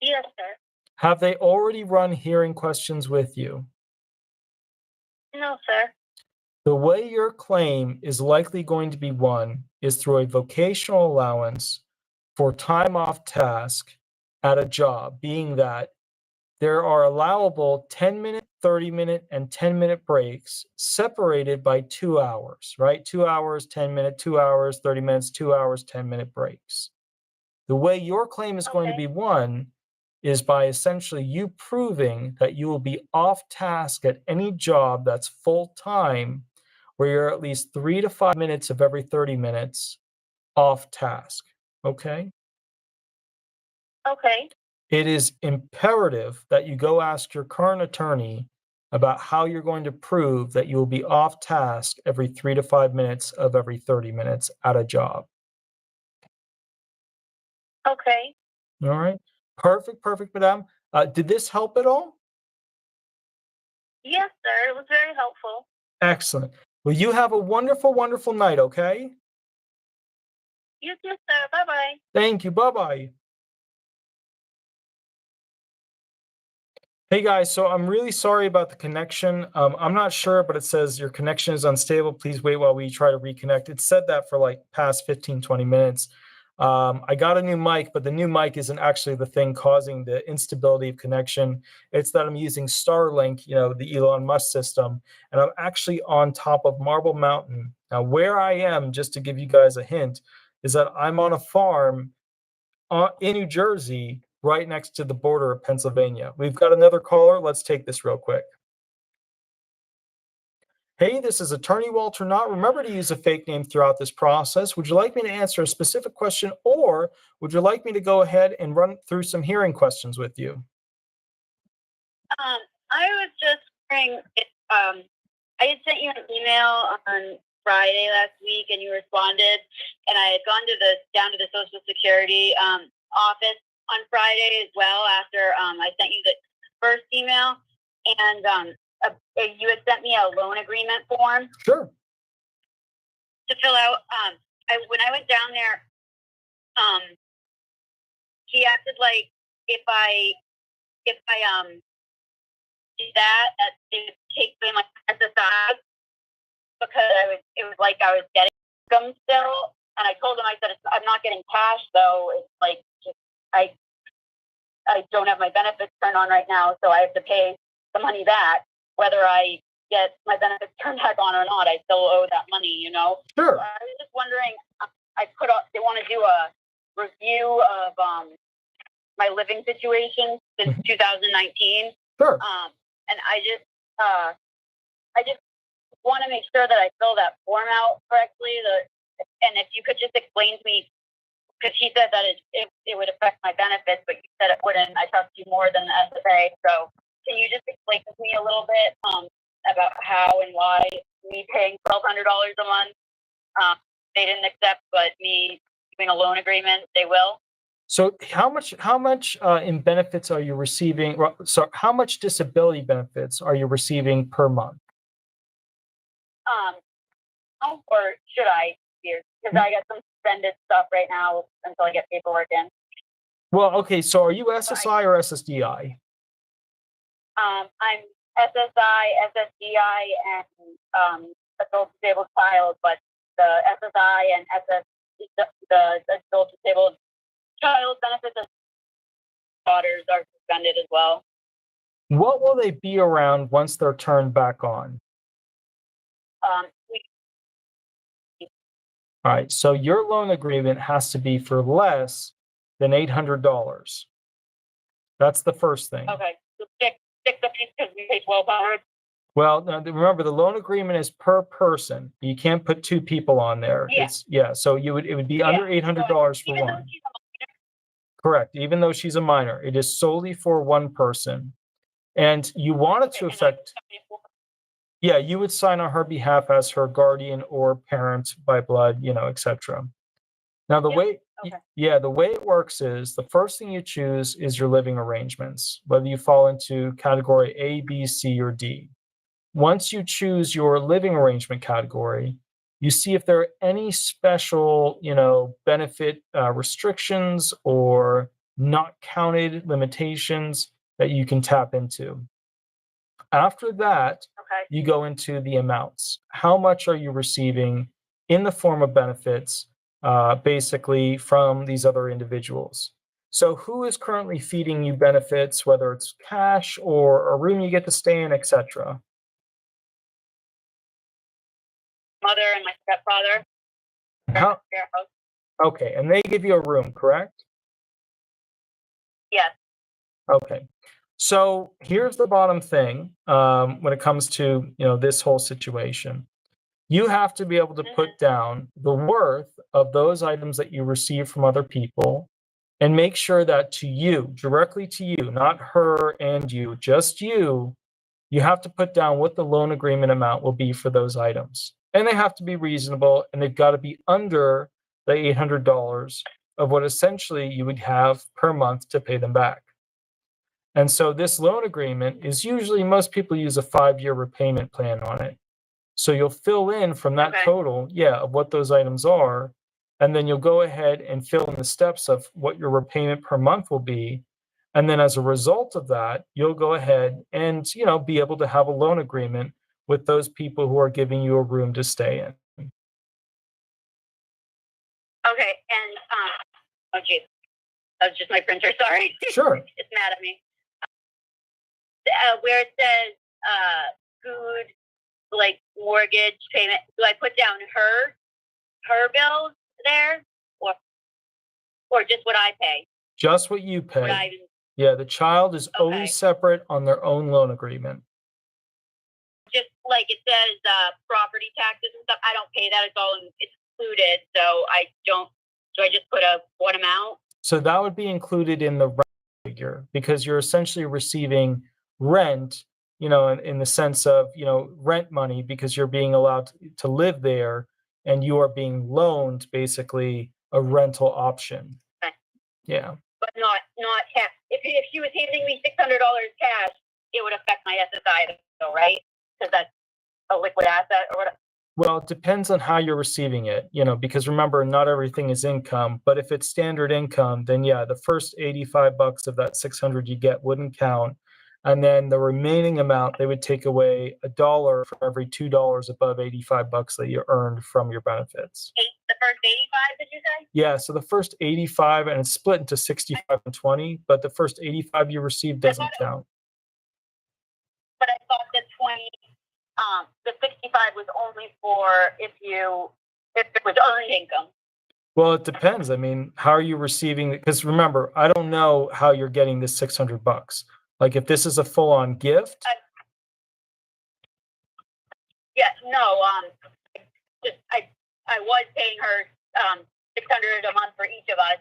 Yes, sir. Have they already run hearing questions with you? No, sir. The way your claim is likely going to be won is through a vocational allowance for time off task at a job, being that there are allowable 10-minute, 30-minute, and 10-minute breaks separated by 2 hours, right? 2 hours, 10-minute, 2 hours, 30 minutes, 2 hours, 10-minute breaks. The way your claim is going to be won is by essentially you proving that you will be off task at any job that's full time, where you're at least 3 to 5 minutes of every 30 minutes off task. Okay? Okay. It is imperative that you go ask your current attorney about how you're going to prove that you will be off task every 3 to 5 minutes of every 30 minutes at a job. Okay. All right? Perfect, madam. Did this help at all? Yes, sir. It was very helpful. Excellent. Well, you have a wonderful, wonderful night, okay? You too, sir. Bye bye. Thank you. Bye-bye. Hey guys, so I'm really sorry about the connection. I'm not sure, but it says your connection is unstable. Please wait while we try to reconnect. It said that for like past 15, 20 minutes. I got a new mic, but the new mic isn't actually the thing causing the instability of connection. It's that I'm using Starlink, the Elon Musk system, and I'm actually on top of Marble Mountain. Now, where I am, just to give you guys a hint, is that I'm on a farm in New Jersey, right next to the border of Pennsylvania. We've got another caller. Let's take this real quick. Hey, this is Attorney Walter Hnot. Remember to use a fake name throughout this process. Would you like me to answer a specific question, or would you like me to go ahead and run through some hearing questions with you? I was just wondering if, I had sent you an email on Friday last week, and you responded, and I had gone down to the Social Security office on Friday as well after I sent you the first email, and you had sent me a loan agreement form Sure. to fill out. When I went down there, he acted like if I did that, it would take me my SSI because it was like I was getting income still. And I told him, I said, I'm not getting cash though. It's like I don't have my benefits turned on right now, so I have to pay the money back. Whether I get my benefits turned back on or not, I still owe that money, you know? Sure. So I was just wondering, they want to do a review of my living situation since 2019. Sure. And I just want to make sure that I fill that form out correctly. And if you could just explain to me, because he said that it would affect my benefits, but you said it wouldn't. I trust you more than the SSA. So can you just explain to me a little bit about how and why me paying $1,200 a month, they didn't accept, but me doing a loan agreement, they will? So how much in benefits are you receiving? So how much disability benefits are you receiving per month? Or should I? Because I got some suspended stuff right now until I get paperwork in. Well, okay. So are you SSI or SSDI? I'm SSI, SSDI, and adult disabled child, but the SSI and the adult disabled child benefits of daughters are suspended as well. What will they be around once they're turned back on? All right, so your loan agreement has to be for less than $800. That's the first thing. Okay, so stick the piece because we pay $1,200. Well, now, remember the loan agreement is per person. You can't put two people on there. Yeah. So it would be under $800 for one. Correct. Even though she's a minor, it is solely for one person. And you want it to affect. Yeah, you would sign on her behalf as her guardian or parent by blood, etc. Now, the way it works is the first thing you choose is your living arrangements, whether you fall into category A, B, C, or D. Once you choose your living arrangement category, you see if there are any special, benefit restrictions or not counted limitations that you can tap into. After that, you go into the amounts. How much are you receiving in the form of benefits, basically from these other individuals? So who is currently feeding you benefits, whether it's cash or a room you get to stay in, etc.? Mother and my stepfather. Okay, and they give you a room, correct? Yes. Okay. So here's the bottom thing when it comes to this whole situation. You have to be able to put down the worth of those items that you receive from other people and make sure that to you, directly to you, not her and you, just you have to put down what the loan agreement amount will be for those items. And they have to be reasonable, and they've got to be under the $800 of what essentially you would have per month to pay them back. And so this loan agreement is usually, most people use a 5-year repayment plan on it. So you'll fill in from that total, of what those items are, and then you'll go ahead and fill in the steps of what your repayment per month will be. And then as a result of that, you'll go ahead and, be able to have a loan agreement with those people who are giving you a room to stay in. Okay, and, oh geez, that was just my printer, sorry. Sure. It's mad at me. Where it says food, like mortgage payment, do I put down her bills there, or just what I pay? Just what you pay. The child is always separate on their own loan agreement. Just like it says property taxes and stuff. I don't pay that. It's included. So I don't. So I just put one amount. So that would be included in the rent figure because you're essentially receiving rent, in the sense of, rent money because you're being allowed to live there and you are being loaned basically a rental option. Okay. Yeah. But not cash. If she was handing me $600 cash, it would affect my SSI, though, right? Because that's a liquid asset or whatever. Well, it depends on how you're receiving it, because remember, not everything is income, but if it's standard income, then yeah, the first $85 of that 600 you get wouldn't count. And then the remaining amount, they would take away $1 for every $2 above $85 that you earned from your benefits. The first 85, did you say? Yeah, so the first 85, and it's split into 65 and 20, but the first 85 you receive doesn't count. But I thought the 20, the 65 was only for if it was earned income. Well, it depends. I mean, how are you receiving it? Because remember, I don't know how you're getting this $600. Like, if this is a full-on gift. I was paying her $600 a month for each of us,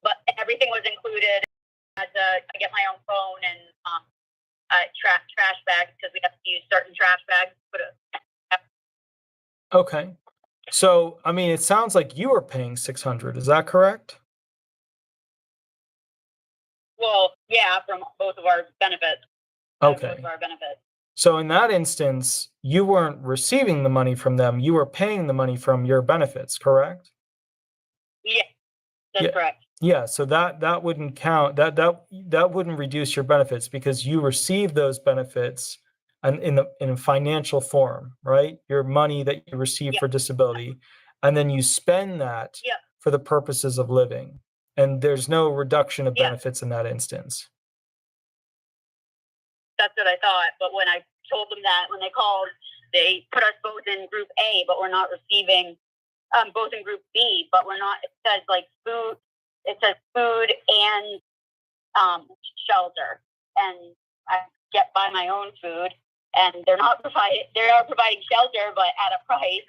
but everything was included. I get my own phone and trash bags because we have to use certain trash bags. Okay. So, I mean, it sounds like you are paying $600. Is that correct? Well, yeah, from both of our benefits. Okay. Both of our benefits. So in that instance, you weren't receiving the money from them. You were paying the money from your benefits, correct? Yeah, that's correct. Yeah, so that wouldn't count. That wouldn't reduce your benefits because you receive those benefits in financial form, right? Your money that you receive for disability, and then you spend that for the purposes of living. And there's no reduction of benefits in that instance. That's what I thought. But when I told them that, when they called, they put us both in Group A, but we're not receiving both in Group B, but we're not. It says like food. It says food and shelter, and I get buy my own food, and they're not providing. They are providing shelter, but at a price.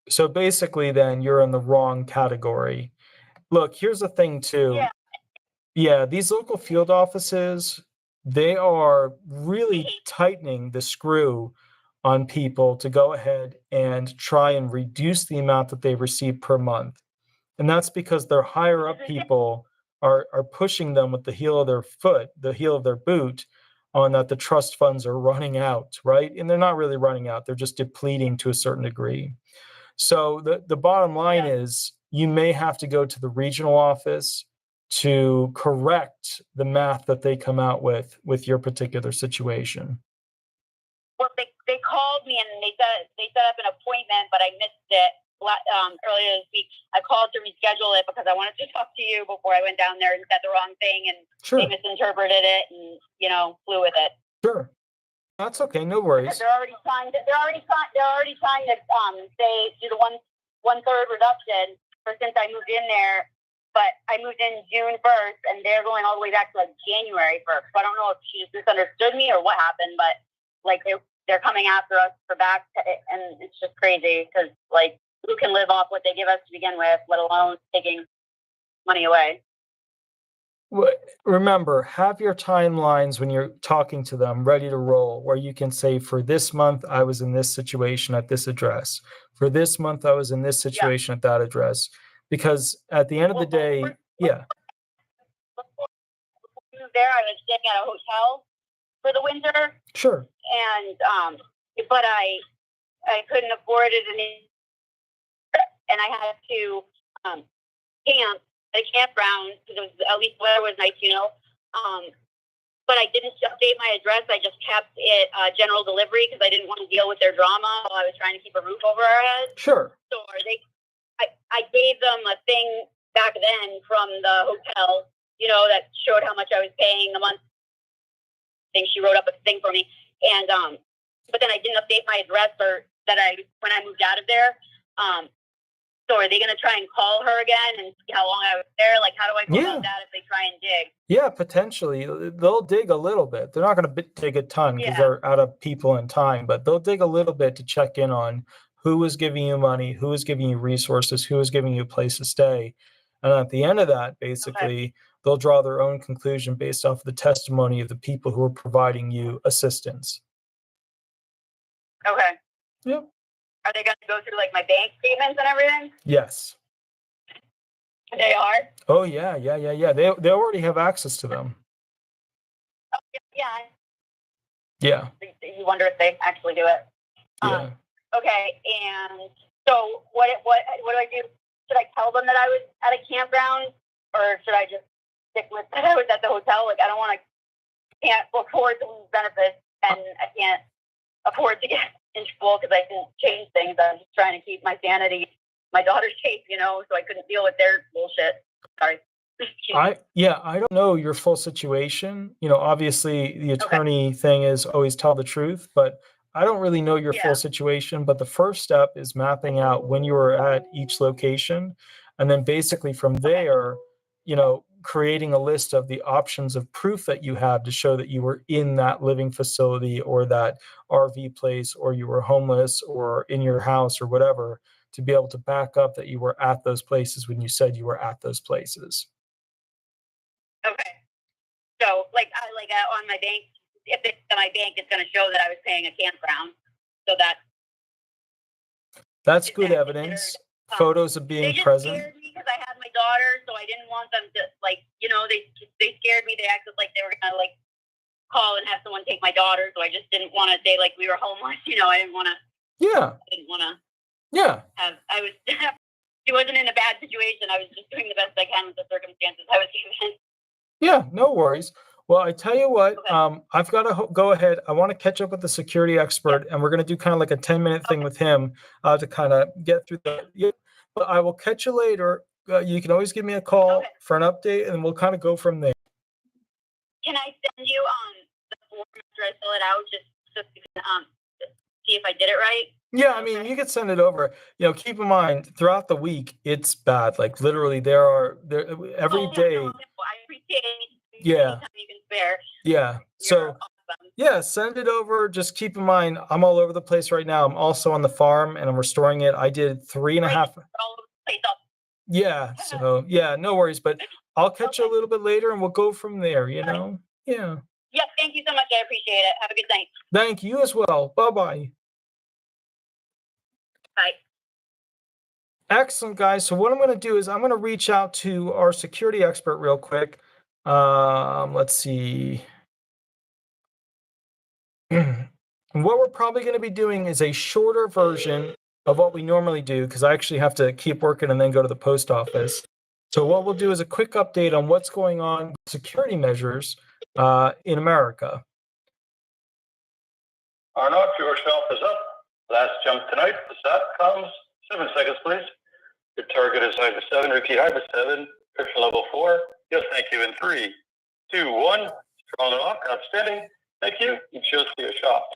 So basically, then you're in the wrong category. Look, here's the thing, too. Yeah, these local field offices, they are really tightening the screw on people to go ahead and try and reduce the amount that they receive per month. And that's because their higher up people are pushing them with the heel of their foot, the heel of their boot, on that the trust funds are running out, right? And they're not really running out, they're just depleting to a certain degree. So the bottom line is you may have to go to the regional office to correct the math that they come out with your particular situation. Well, they called me and they set up an appointment, but I missed it earlier this week. I called to reschedule it because I wanted to talk to you before I went down there and said the wrong thing, and they misinterpreted it and flew with it. Sure, that's okay. No worries. They're already trying to say do the one third reduction since I moved in there. But I moved in June 1st, and they're going all the way back to like January 1st. So I don't know if she just misunderstood me or what happened, but like they're coming after us for back, and it's just crazy because like who can live off what they give us to begin with, let alone taking money away. Remember, have your timelines when you're talking to them ready to roll, where you can say, for this month, I was in this situation at this address. For this month, I was in this situation at that address. Because at the end of the day, Before we moved there, I was staying at a hotel for the winter. Sure. And but I couldn't afford it, and I had to camp at a campground because at least the weather was nice, But I didn't update my address. I just kept it general delivery because I didn't want to deal with their drama while I was trying to keep a roof over our heads. Sure. So I gave them a thing back then from the hotel, that showed how much I was paying a month. I think she wrote up a thing for me, and but then I didn't update my address when I moved out of there. So are they going to try and call her again and see how long I was there? Like, how do I go Yeah. about that if they try and dig? Yeah, potentially. They'll dig a little bit. They're not going to dig a ton because Yeah. they're out of people and time, but they'll dig a little bit to check in on who was giving you money, who was giving you resources, who was giving you a place to stay. And at the end of that, basically, they'll draw their own conclusion based off the testimony of the people who are providing you assistance. Okay. Yep. Are they going to go through like my bank statements and everything? Yes. They are. Oh, yeah. They already have access to them. Oh, yeah. Yeah. You wonder if they actually do it. Yeah. Okay. And so what do I do? Should I tell them that I was at a campground, or should I just stick with that I was at the hotel? Like, I don't want to, can't afford to lose benefits, and I can't afford to get in trouble because I didn't change things. I'm just trying to keep my sanity, my daughter's safe, so I couldn't deal with their bullshit. Sorry. I don't know your full situation. Obviously the attorney thing is always tell the truth, but I don't really know your full situation. But the first step is mapping out when you were at each location, and then basically from there, creating a list of the options of proof that you have to show that you were in that living facility or that RV place, or you were homeless or in your house or whatever, to be able to back up that you were at those places when you said you were at those places. Okay. So, on my bank, if it's on my bank, it's going to show that I was paying a campground. So that's good evidence. Photos of being present. They just scared me because I had my daughter, so I didn't want them to, they scared me. They acted like they were going to, call and have someone take my daughter, so I just didn't want to say, we were homeless. I didn't want to. Yeah. I didn't want to. Yeah. She wasn't in a bad situation. I was just doing the best I can with the circumstances I was given. Yeah, no worries. Well, I tell you what, I've got to go ahead. I want to catch up with the security expert, and we're going to do kind of like a 10-minute thing with him to kind of get through the. Yeah, but I will catch you later. You can always give me a call for an update, and we'll kind of go from there. Can I send you the form after I fill it out, just so you can see if I did it right? Yeah, I mean, you could send it over. Keep in mind, throughout the week, it's bad. Like literally, there every day. No, I appreciate Yeah. any time you can spare. Yeah. So, awesome. Yeah, send it over. Just keep in mind, I'm all over the place right now. I'm also on the farm and I'm restoring it. I did 3.5. All over the place. Yeah. So, yeah, no worries. But I'll catch you a little bit later and we'll go from there, Yeah. Yep. Thank you so much. I appreciate it. Have a good night. Thank you as well. Bye-bye. Bye. Excellent, guys. So what I'm going to do is I'm going to reach out to our security expert real quick. Let's see. What we're probably going to be doing is a shorter version of what we normally do, because I actually have to keep working and then go to the post office. So what we'll do is a quick update on what's going on with security measures in America. Arnott, your shelf is up. Last jump tonight. The SAT comes. 7 seconds, please. Your target is Hydra 7. Repeat Hydra 7. Friction level 4. Yes, thank you. In 3, 2, 1. Strong lock. Outstanding. Thank you. You chose for your shop.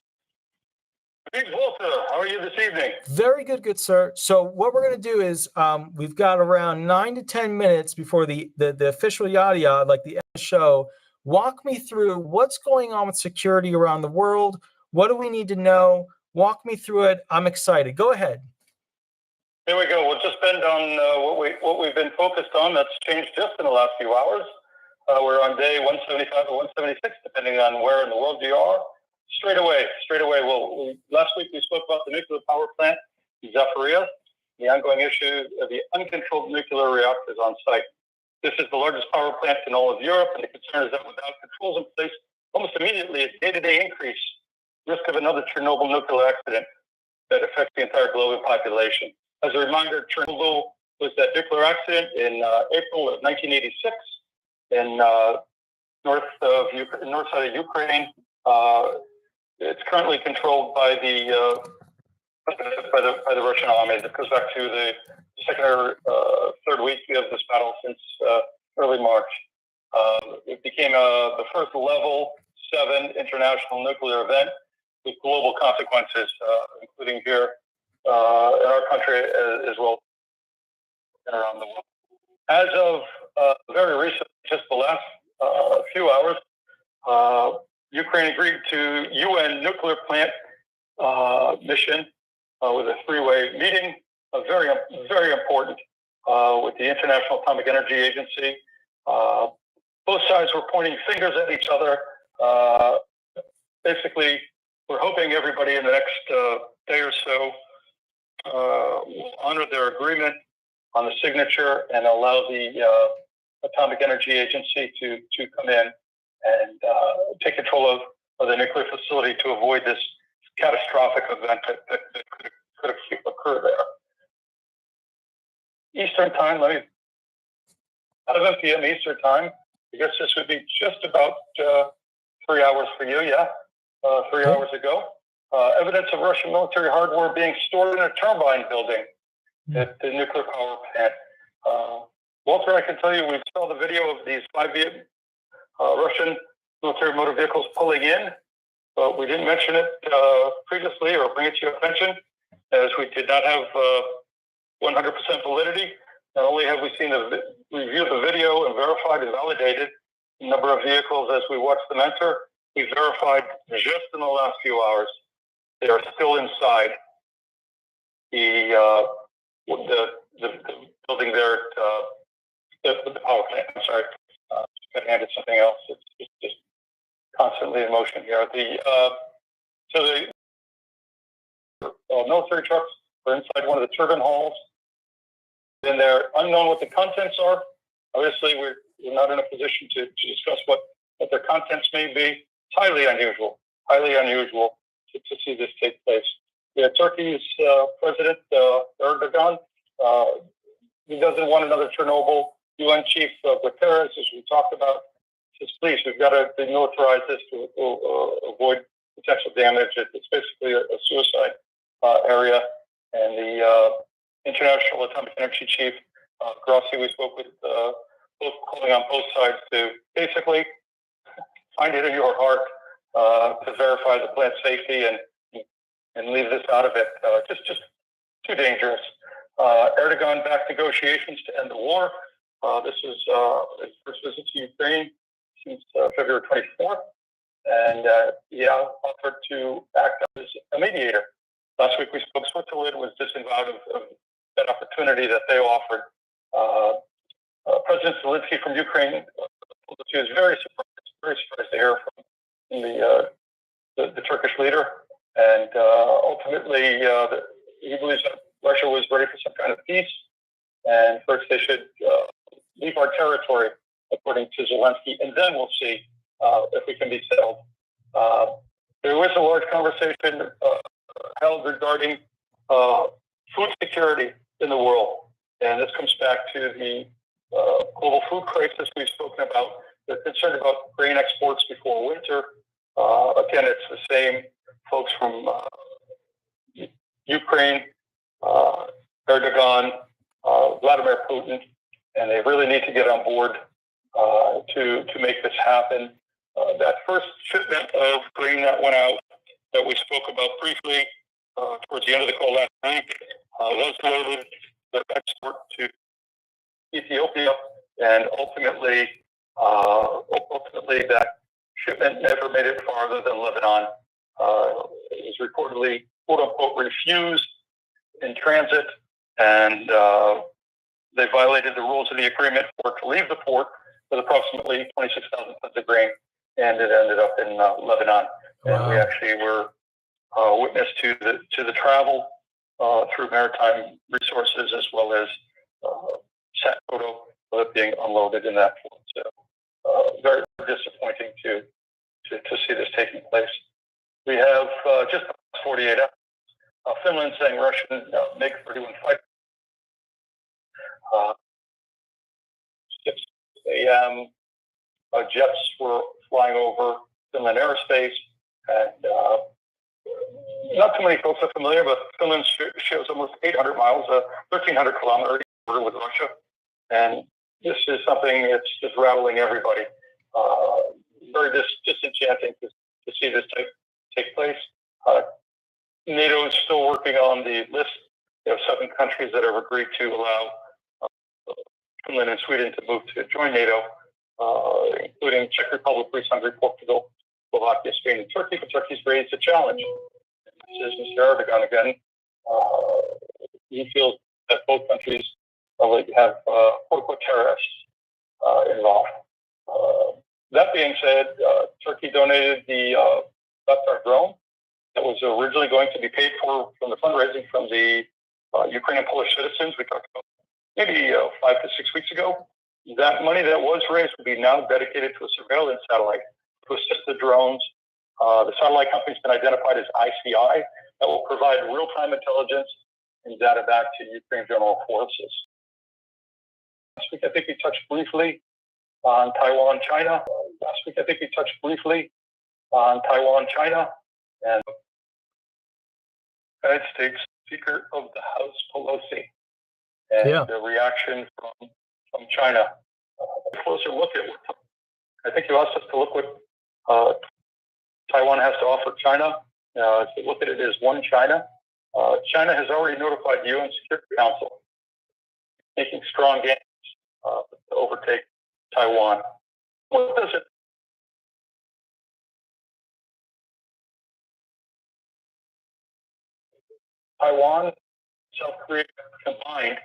Walter, how are you this evening? Very good, good sir. So what we're going to do is we've got around 9 to 10 minutes before the official yada yada, like the end of the show. Walk me through what's going on with security around the world. What do we need to know? Walk me through it. I'm excited. Go ahead. Here we go. We'll just spend on what we've been focused on. That's changed just in the last few hours. We're on day 175 or 176, depending on where in the world you are. Straight away. Well, last week we spoke about the nuclear power plant in Zaporizhzhia, the ongoing issue of the uncontrolled nuclear reactors on site. This is the largest power plant in all of Europe, and the concern is that without controls in place, almost immediately a day-to-day increase, risk of another Chernobyl nuclear accident that affects the entire global population. As a reminder, Chernobyl was that nuclear accident in April of 1986 in north side of Ukraine. It's currently controlled by the Russian army. That goes back to the second or third week of this battle since early March. It became the first level 7 international nuclear event with global consequences, including here in our country as well. around the world. As of very recent, just the last few hours, Ukraine agreed to UN nuclear plant mission with a three-way meeting, very, very important, with the International Atomic Energy Agency. Both sides were pointing fingers at each other. Basically, we're hoping everybody in the next day or so will honor their agreement on the signature and allow the Atomic Energy Agency to come in and take control of the nuclear facility to avoid this catastrophic event that could occur there. Eastern time, 11 p.m. Eastern time. I guess this would be just about 3 hours for you, yeah? 3 hours ago. Evidence of Russian military hardware being stored in a turbine building at the nuclear power plant. Walter, I can tell you, we saw the video of these 5 Russian military motor vehicles pulling in, but we didn't mention it previously or bring it to your attention, as we did not have 100% validity. Not only have we reviewed the video and verified and validated the number of vehicles as we watched them enter, we verified just in the last few hours they are still inside the building there at the power plant. I'm sorry, got handed something else. It's just constantly in motion here. So the military trucks are inside one of the turbine halls. And they're unknown what the contents are. Obviously, we're not in a position to discuss what their contents may be. It's highly unusual to see this take place. We have Turkey's President Erdogan. He doesn't want another Chernobyl. UN Chief Guterres, as we talked about, says, please, we've got to demilitarize this to avoid potential damage. It's basically a suicide area. And the International Atomic Energy Chief, Grossi, we spoke with, both calling on both sides to basically find it in your heart to verify the plant safety and leave this out of it. Just too dangerous. Erdogan backed negotiations to end the war. This is his first visit to Ukraine since February 24th. And he offered to act as a mediator. Last week we spoke, Switzerland was disavowed of that opportunity that they offered. President Zelensky from Ukraine was very surprised to hear from the Turkish leader. And ultimately, he believes that Russia was ready for some kind of peace. And first they should leave our territory, according to Zelensky, and then we'll see if we can be settled. There was a large conversation held regarding food security in the world. And this comes back to the global food crisis we've spoken about. They're concerned about grain exports before winter. Again, it's the same folks from Ukraine, Erdogan, Vladimir Putin, and they really need to get on board to make this happen. That first shipment of grain that went out that we spoke about briefly towards the end of the call last week was loaded for export to Ethiopia, and ultimately that shipment never made it farther than Lebanon. It was reportedly, quote unquote, refused in transit, and they violated the rules of the agreement for it to leave the port with approximately 26,000 tons of grain, and it ended up in Lebanon. Wow. And we actually were witness to the travel through maritime resources, as well as sat photo of it being unloaded in that port. So very disappointing to see this taking place. We have just 48 hours. Finland saying Russian MiG-31 fighter. 6 a.m. Jets were flying over Finland airspace, and not too many folks are familiar, but Finland shares almost 800 miles, 1,300 kilometers border with Russia, and this is something that's just rattling everybody. Very disenchanting to see this take place. NATO is still working on the list. There are 7 countries that have agreed to allow Finland and Sweden to move to join NATO, including Czech Republic, Greece, Hungary, Portugal, Slovakia, Spain, and Turkey. But Turkey's raised a challenge. This is Mr. Erdogan again. He feels that both countries have quote-unquote terrorists involved. That being said, Turkey donated the Backpay drone that was originally going to be paid for from the fundraising from the Ukrainian Polish citizens we talked about maybe 5 to 6 weeks ago. That money that was raised will be now dedicated to a surveillance satellite to assist the drones. The satellite company's been identified as ICI that will provide real-time intelligence and data back to Ukraine General Forces. Last week, I think we touched briefly on Taiwan, China. And United States Speaker of the House Pelosi and the reaction from China. A closer look at what I think you asked us to look what Taiwan has to offer China. If you look at it as one China, China has already notified the UN Security Council, making strong gains to overtake Taiwan. What does it? Taiwan, South Korea combined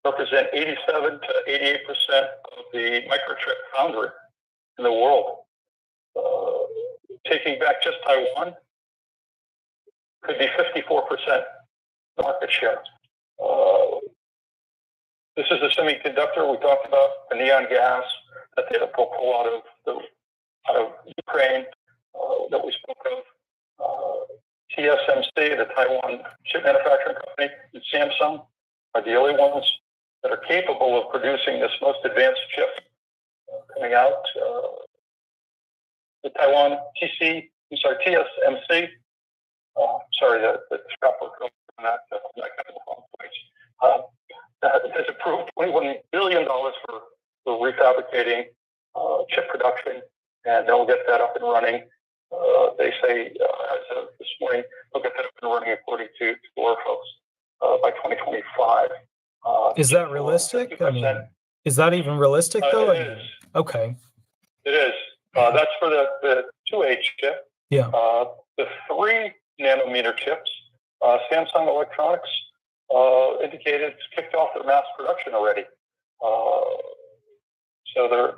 represent 87 to 88% of the microchip foundry in the world. Taking back just Taiwan could be 54% market share. This is the semiconductor we talked about, the neon gas that they pull out of Ukraine that we spoke of. TSMC, the Taiwan chip manufacturing company, and Samsung are the only ones that are capable of producing this most advanced chip coming out. The Taiwan TSMC, sorry, the scrapbook on that has approved $21 billion for refabricating chip production, and they'll get that up and running. They say, as of this morning, they'll get that up and running according to our folks by 2025. Is that realistic? I mean, is that even realistic though? It is. Okay. It is. That's for the 2H chip. Yeah. The 3 nanometer chips, Samsung Electronics indicated it's kicked off their mass production already. So they're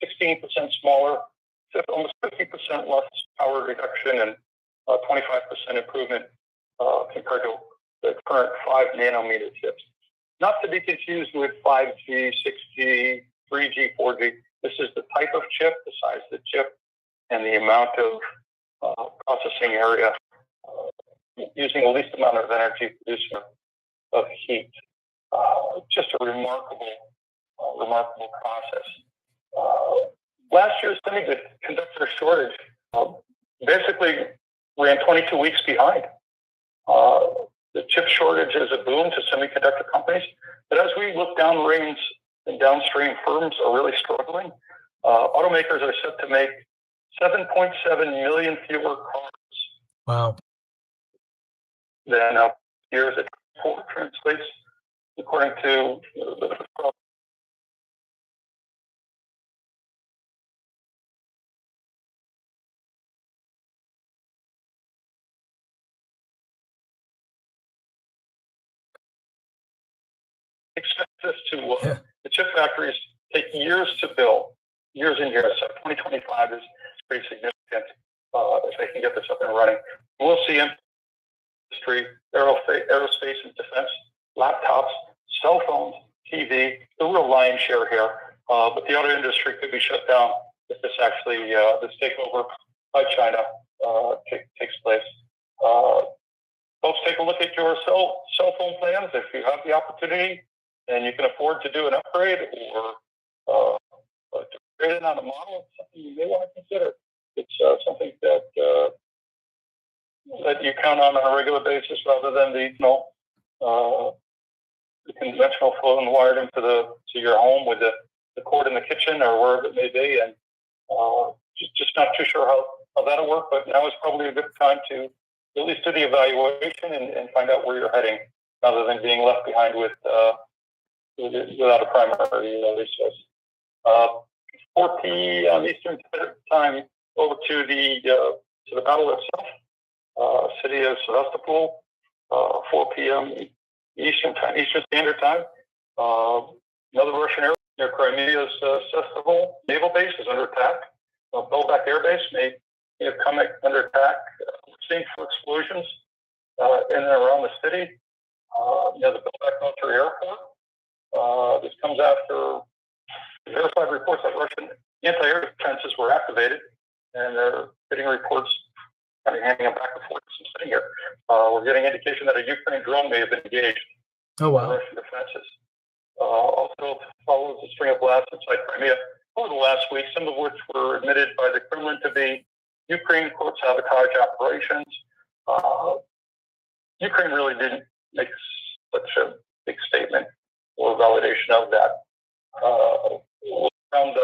16% smaller, almost 50% less power reduction, and 25% improvement compared to the current 5 nanometer chips. Not to be confused with 5G, 6G, 3G, 4G. This is the type of chip, the size of the chip, and the amount of processing area using the least amount of energy producing of heat. Just a remarkable process. Last year's semiconductor shortage basically ran 22 weeks behind. The chip shortage is a boom to semiconductor companies, but as we look downrange and downstream, firms are really struggling. Automakers are set to make 7.7 million fewer cars. Wow. Than years it translates, according to the expect this to the chip factories take years to build, years and years. So 2025 is pretty significant if they can get this up and running. We'll see industry, aerospace and defense, laptops, cell phones, TV, the real lion's share here. But the auto industry could be shut down if this actually this takeover by China takes place. Folks, take a look at your cell phone plans if you have the opportunity and you can afford to do an upgrade or to upgrade it on a model. It's something you may want to consider. It's something that you count on a regular basis rather than the conventional phone wired into your home with the cord in the kitchen or wherever it may be, and just not too sure how that'll work. But now is probably a good time to at least do the evaluation and find out where you're heading, rather than being left behind with without a primary resource. 4 p.m. Eastern Standard Time over to the battle itself. City of Sevastopol, 4 p.m. Eastern Standard Time. Another Russian area near Crimea's Sevastopol naval base is under attack. Belbek Air Base may have come under attack. We're seeing 4 explosions in and around the city. Near the Belbek military airport. This comes after verified reports that Russian anti-air defenses were activated, and they're getting reports kind of handing them back and forth. I'm sitting here. We're getting indication that a Ukraine drone may have been engaged Oh, wow. in Russian defenses. Also follows a string of blasts inside Crimea over the last week, some of which were admitted by the Kremlin to be Ukraine, quote, sabotage operations. Ukraine really didn't make such a big statement or validation of that. Around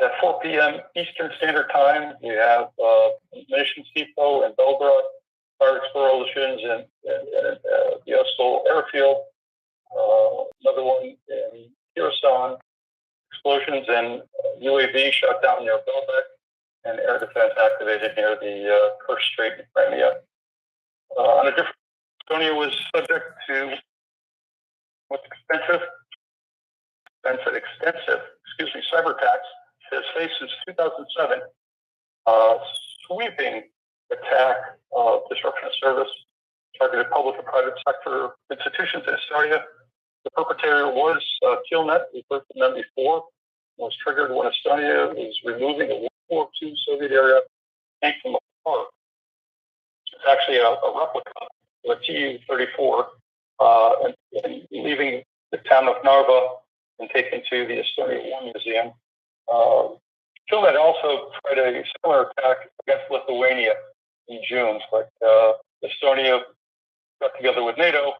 at 4 p.m. Eastern Standard Time, we have Mission Depot and Belgrade fire explosions and the Oslo airfield. Another one in Kherson, explosions and UAV shot down near Belbek, and air defense activated near the Kerch Strait in Crimea. On a different, Estonia was subject to what's extensive cyber attacks it has faced since 2007. Sweeping attack of disruption of service targeted public and private sector institutions in Estonia. The perpetrator was Killnet. We've heard from them before. It was triggered when Estonia was removing a World War II Soviet era tank from a park. It's actually a replica of a Tu-34 and leaving the town of Narva and taken to the Estonia War Museum. Killnet also tried a similar attack against Lithuania in June, but Estonia got together with NATO,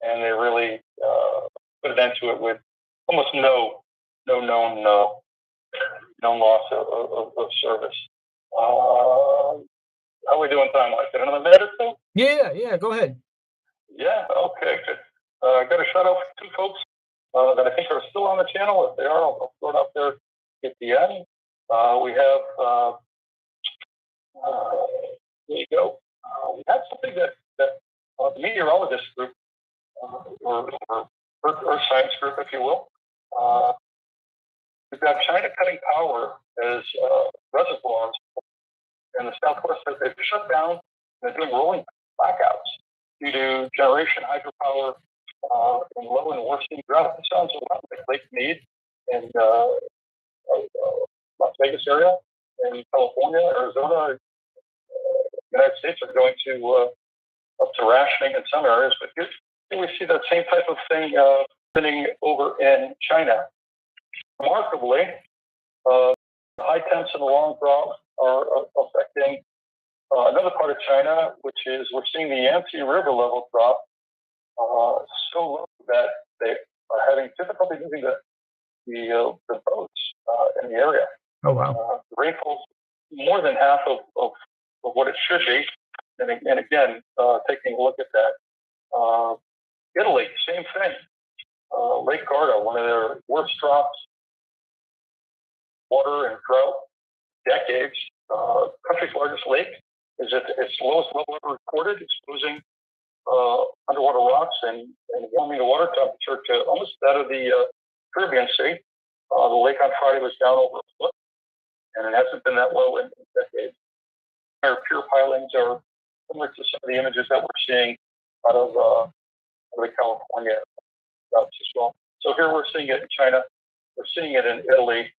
and they really put an end to it with almost no known loss of service. How are we doing time-wise? Got another minute or two? Yeah, go ahead. Yeah, okay, good. I got a shout out for 2 folks that I think are still on the channel. If they are, I'll throw it up there at the end. We have, there you go. We had something that the meteorologist group, or Earth Science group, if you will, we've got China cutting power as reservoirs in the southwest. They've shut down, and they're doing rolling blackouts due to generation hydropower and low and worsening drought. It sounds a lot like Lake Mead in Las Vegas area, in California, Arizona, United States are going to up to rationing in some areas, but here we see that same type of thing happening over in China. Remarkably, the high temps and the long drought are affecting another part of China, which is we're seeing the Yangtze River level drop so low that they are having difficulty moving the boats in the area. Oh, wow. The rainfall's more than half of what it should be. And again, taking a look at that. Italy, same thing. Lake Garda, one of their worst drops, water and drought, decades. Country's largest lake is at its lowest level ever recorded, exposing underwater rocks and warming the water temperature to almost that of the Caribbean Sea. The lake on Friday was down over a foot, and it hasn't been that low in decades. Our pure pilings are similar to some of the images that we're seeing out of the California routes as well. So here we're seeing it in China, we're seeing it in Italy,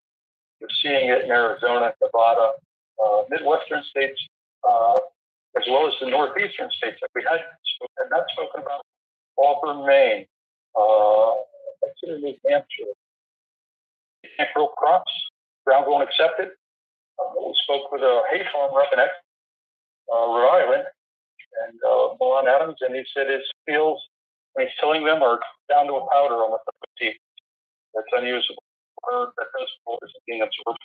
we're seeing it in Arizona, Nevada, Midwestern states, as well as the northeastern states that we had not spoken about. Auburn, Maine, New Hampshire. You can't grow crops, ground won't accept it. We spoke with a hay farmer up in Rhode Island, and Milan Adams, and he said his fields, when he's tilling them, are down to a powder on the teeth. That's unusable. Or that those waters are being absorbed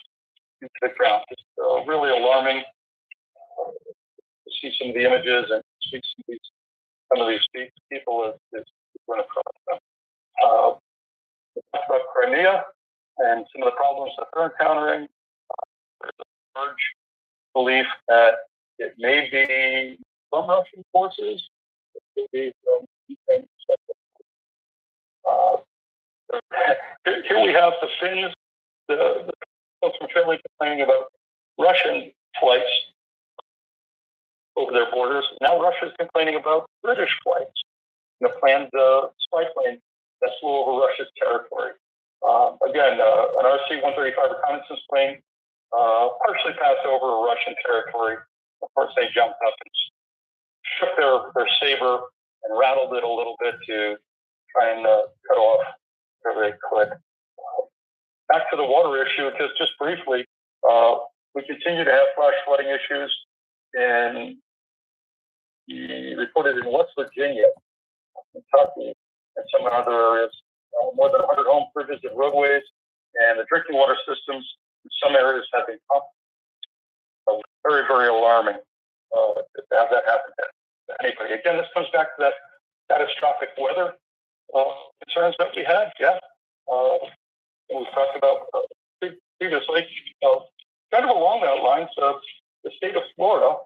into the ground. It's really alarming to see some of the images and speak to some of these people as run across them. We talked about Crimea and some of the problems that they're encountering. There's a large belief that it may be some Russian forces, it may be from Ukraine. Here we have the Finns, the folks from Finland complaining about Russian flights over their borders. Now Russia's complaining about British flights and the planned spy plane that flew over Russia's territory. Again, an RC-135 reconnaissance plane partially passed over Russian territory. Of course, they jumped up and shook their saber and rattled it a little bit to try and cut off whatever they could. Back to the water issue, just briefly, we continue to have flash flooding issues reported in West Virginia, Kentucky, and some other areas. More than 100 homes, bridges, and roadways, and the drinking water systems in some areas have been pumped. Very, very alarming to have that happen to anybody. Again, this comes back to that catastrophic weather concerns that we had. Yeah, we've talked about previously. Kind of along that lines, the state of Florida,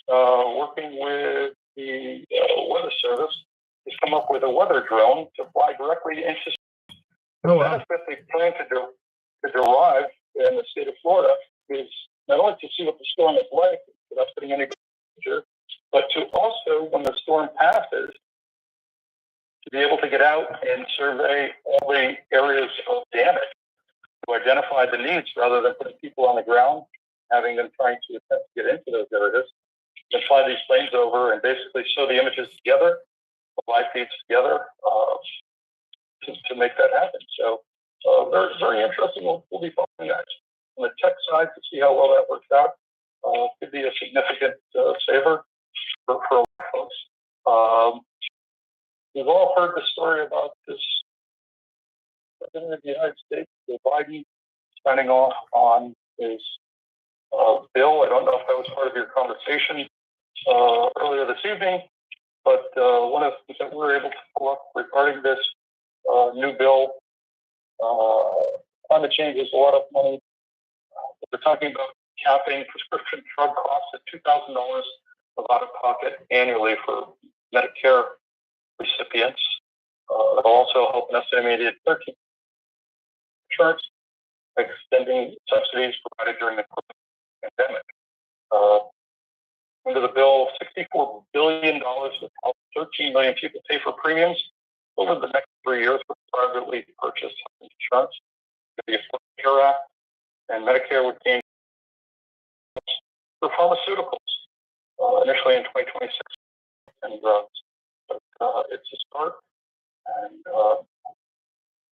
working with the Weather Service, has come up with a weather drone to fly directly into the benefit they plan to derive in the state of Florida is not only to see what the storm is like without putting any danger, but to also, when the storm passes, to be able to get out and survey all the areas of damage, to identify the needs rather than putting people on the ground, having them trying to attempt to get into those areas, and fly these planes over and basically sew the images together, the live feeds together, to make that happen. So very, very interesting. We'll be following that on the tech side to see how well that works out. Could be a significant saver for a lot of folks. We've all heard the story about this President of the United States, Joe Biden, signing off on his bill. I don't know if that was part of your conversation earlier this evening, but one of the things that we were able to pull up regarding this new bill, climate change is a lot of money. We're talking about capping prescription drug costs at $2,000 of out-of-pocket annually for Medicare recipients. It'll also help an estimated 13 insurance, extending subsidies provided during the pandemic. Under the bill, $64 billion would help 13 million people pay for premiums over the next 3 years for privately purchased insurance. The Affordable Care Act and Medicare would gain for pharmaceuticals, initially in 2026, and drugs. But it's a start, and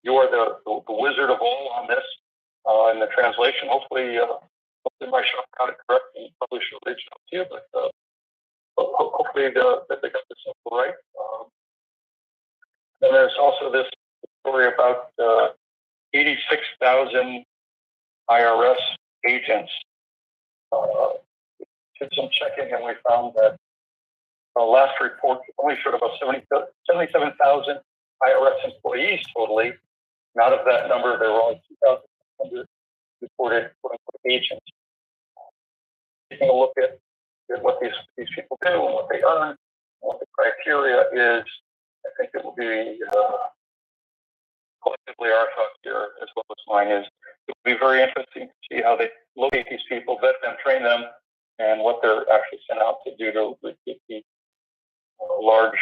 you are the wizard of all on this in the translation. Hopefully my shop got it correct, and probably should reach out to you, but hopefully they got this simple right. And there's also this story about 86,000 IRS agents. Did some checking, and we found that last report only showed about 77,000 IRS employees totally. And out of that number, there were only 2,600 reported quote-unquote agents. Taking a look at what these people do and what they earn, and what the criteria is, I think it will be collectively our thoughts here, as well as mine, is it will be very interesting to see how they locate these people, vet them, train them, and what they're actually sent out to do to get the large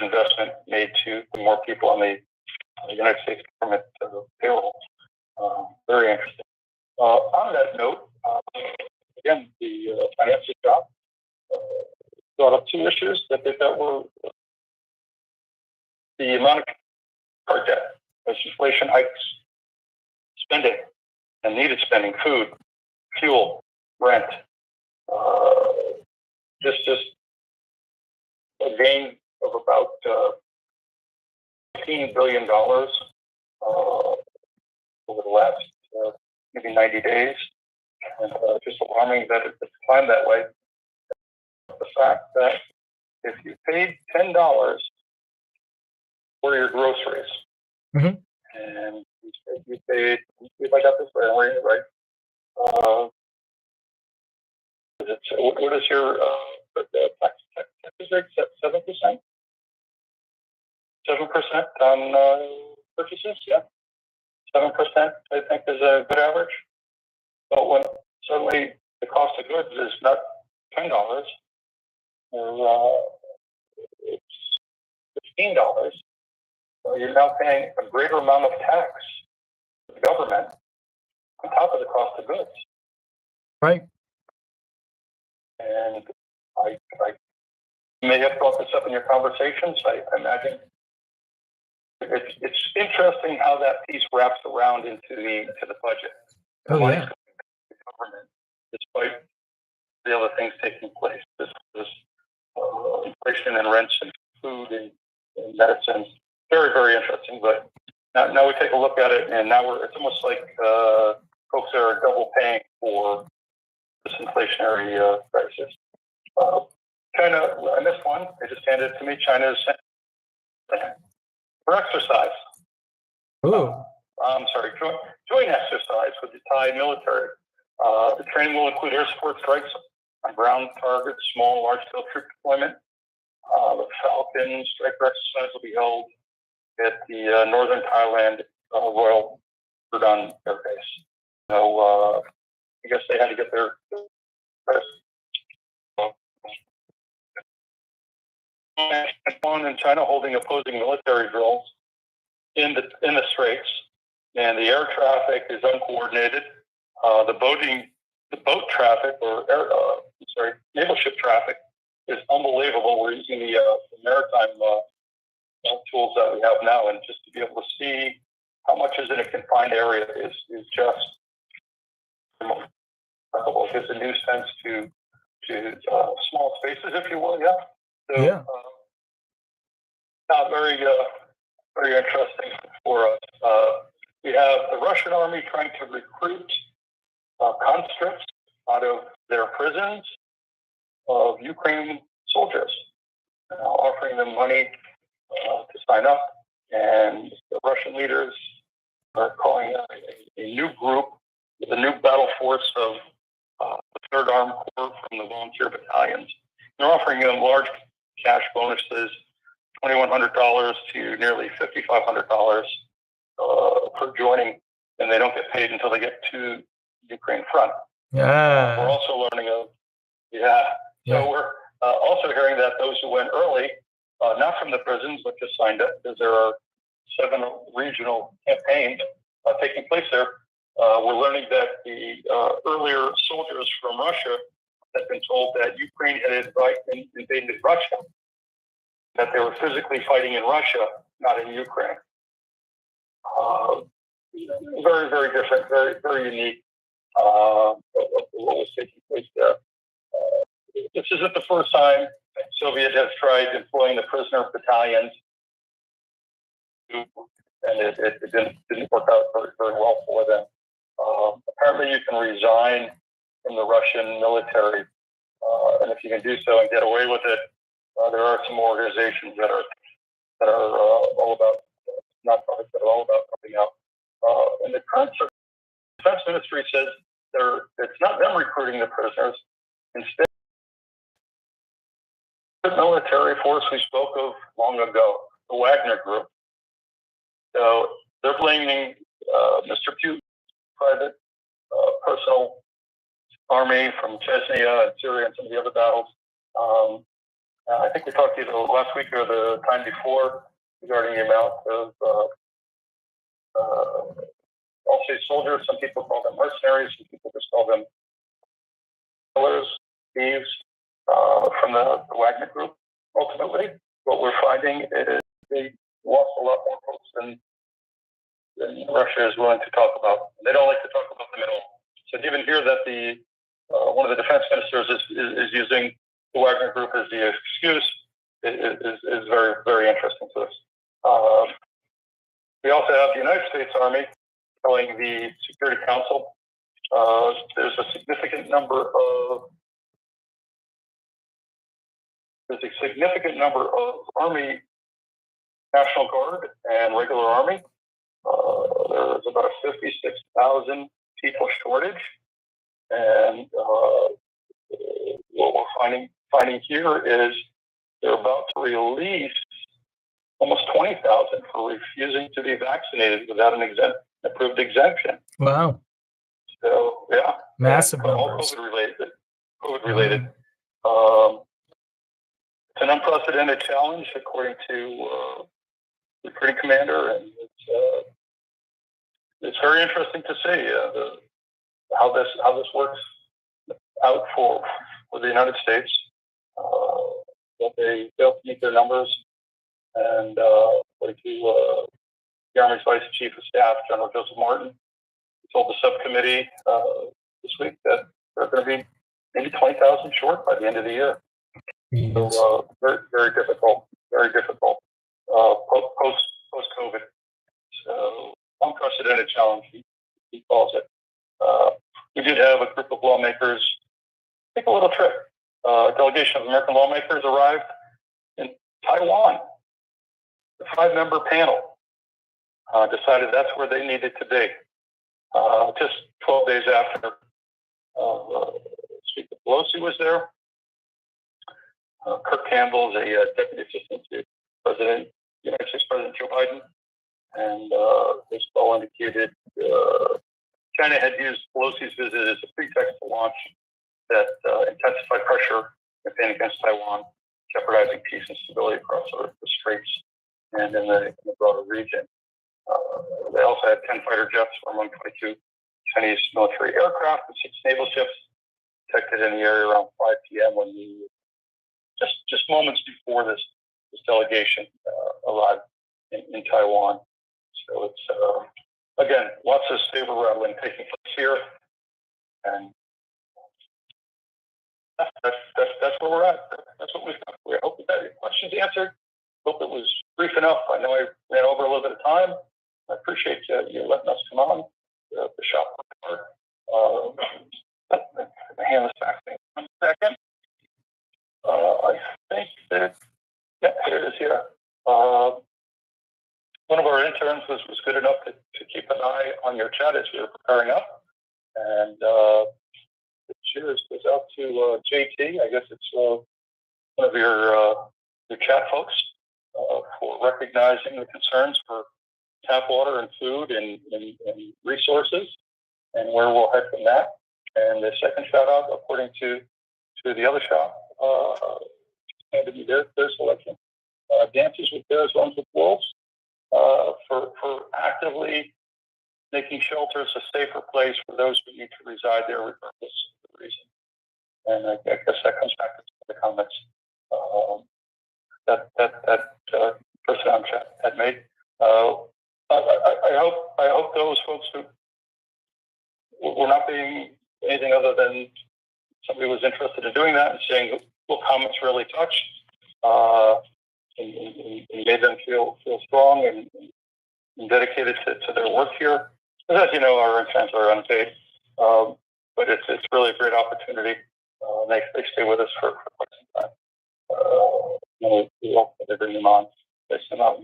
investment made to more people on the United States government payroll. Very interesting. On that note, again, the financial job brought up two issues that they thought were the amount of card debt as inflation hikes spending and needed spending, food, fuel, rent, just a gain of about $15 billion over the last maybe 90 days. And just alarming that it's climbed that way. The fact that if you paid $10 what are your groceries? Mhm. And you paid, if I got this right, I'm reading it right. What is your tax rate? 7%? 7% on purchases? Yeah. 7%, I think, is a good average. But when suddenly the cost of goods is not $10, or it's $15, so you're now paying a greater amount of tax to the government on top of the cost of goods. Right. And I may have brought this up in your conversations. I imagine it's interesting how that piece wraps around into the budget. The Oh, money yeah. coming to the government, despite the other things taking place. This inflation and rents and food and medicine. Very, very interesting. But now we take a look at it, and now it's almost like folks are double paying for this inflationary crisis. China, I missed one. They just handed it to me. China's for exercise. Ooh. I'm sorry, joint exercise with the Thai military. The training will include air support strikes on ground targets, small and large-scale troop deployment. The Falcon Striker exercise will be held at the northern Thailand Royal Pudong Air Base. So I guess they had to get their Taiwan and China holding opposing military drills in the straits, and the air traffic is uncoordinated. The boat traffic, or naval ship traffic, is unbelievable. We're using the maritime tools that we have now, and just to be able to see how much is in a confined area is just remarkable. It gives a new sense to small spaces, if you will. Yeah. So, Yeah. very very interesting for us. We have the Russian army trying to recruit conscripts out of their prisons of Ukraine soldiers, offering them money to sign up. And the Russian leaders are calling a new group with a new battle force of the Third Armed Corps from the volunteer battalions. They're offering them large cash bonuses, $2,100 to nearly $5,500 for joining, and they don't get paid until they get to Ukraine front. Yeah. We're also learning of, So we're also hearing that those who went early, not from the prisons, but just signed up, because there are 7 regional campaigns taking place there. We're learning that the earlier soldiers from Russia had been told that Ukraine had invaded Russia, that they were physically fighting in Russia, not in Ukraine. Very, very different, very, very unique of what was taking place there. This isn't the first time Soviet has tried employing the prisoner battalions, and it didn't work out very, very well for them. Apparently, you can resign from the Russian military, and if you can do so and get away with it, there are some organizations that are all about nonprofits that are all about helping out. And the current defense ministry says it's not them recruiting the prisoners. Instead, the military force we spoke of long ago, the Wagner Group. So they're blaming Mr. Putin's private personal army from Chechnya and Syria and some of the other battles. I think we talked to you last week or the time before regarding the amount of I'll say soldiers. Some people call them mercenaries. Some people just call them killers, thieves from the Wagner Group. Ultimately, what we're finding is they lost a lot more folks than Russia is willing to talk about. They don't like to talk about them at all. So to even hear that the one of the defense ministers is using the Wagner Group as the excuse is very, very interesting to us. We also have the United States Army telling the Security Council there's a significant number of Army National Guard and regular Army. There's about a 56,000 people shortage, and what we're finding here is they're about to release almost 20,000 for refusing to be vaccinated without an approved exemption. Wow. So yeah, Massive all numbers. COVID related. It's an unprecedented challenge, according to recruiting commander, and it's very interesting to see how this works out for the United States. That they failed to meet their numbers, and according to the Army's Vice Chief of Staff, General Joseph Martin, told the subcommittee this week that they're going to be maybe 20,000 short by the end of the year. Yes. So very, very difficult, post COVID. So unprecedented challenge, he calls it. We did have a group of lawmakers take a little trip. A delegation of American lawmakers arrived in Taiwan. The 5-member panel decided that's where they needed to be. Just 12 days after Speaker Pelosi was there. Kirk Campbell is a deputy assistant to United States President Joe Biden, and this call indicated China had used Pelosi's visit as a pretext to launch that intensified pressure campaign against Taiwan, jeopardizing peace and stability across the straits and in the broader region. They also had 10 fighter jets from among 22 Chinese military aircraft and 6 naval ships detected in the area around 5 p.m. when just moments before this delegation arrived in Taiwan. So it's again, lots of saber rattling taking place here, and that's where we're at. That's what we've got. We hope we got your questions answered. Hope it was brief enough. I know I ran over a little bit of time. I appreciate you letting us come on the shop part. Let me hand this back to me 1 second. I think that, yeah, here it is here. One of our interns was good enough to keep an eye on your chat as we were preparing up. And the cheers goes out to JT. I guess it's one of your chat folks for recognizing the concerns for tap water and food and resources and where we'll head from that. And the second shout out, according to the other shop, handed me their selection. Dances with Bears, Runs with Wolves, for actively making shelters a safer place for those who need to reside there regardless of the reason. And I guess that comes back to the comments that person on chat had made. I hope those folks who were not being anything other than somebody who was interested in doing that and saying what comments really touched and made them feel strong and dedicated to their work here. Because as you know, our interns are unpaid, but it's really a great opportunity. They stay with us for quite some time. We hope that they bring them on. They send out.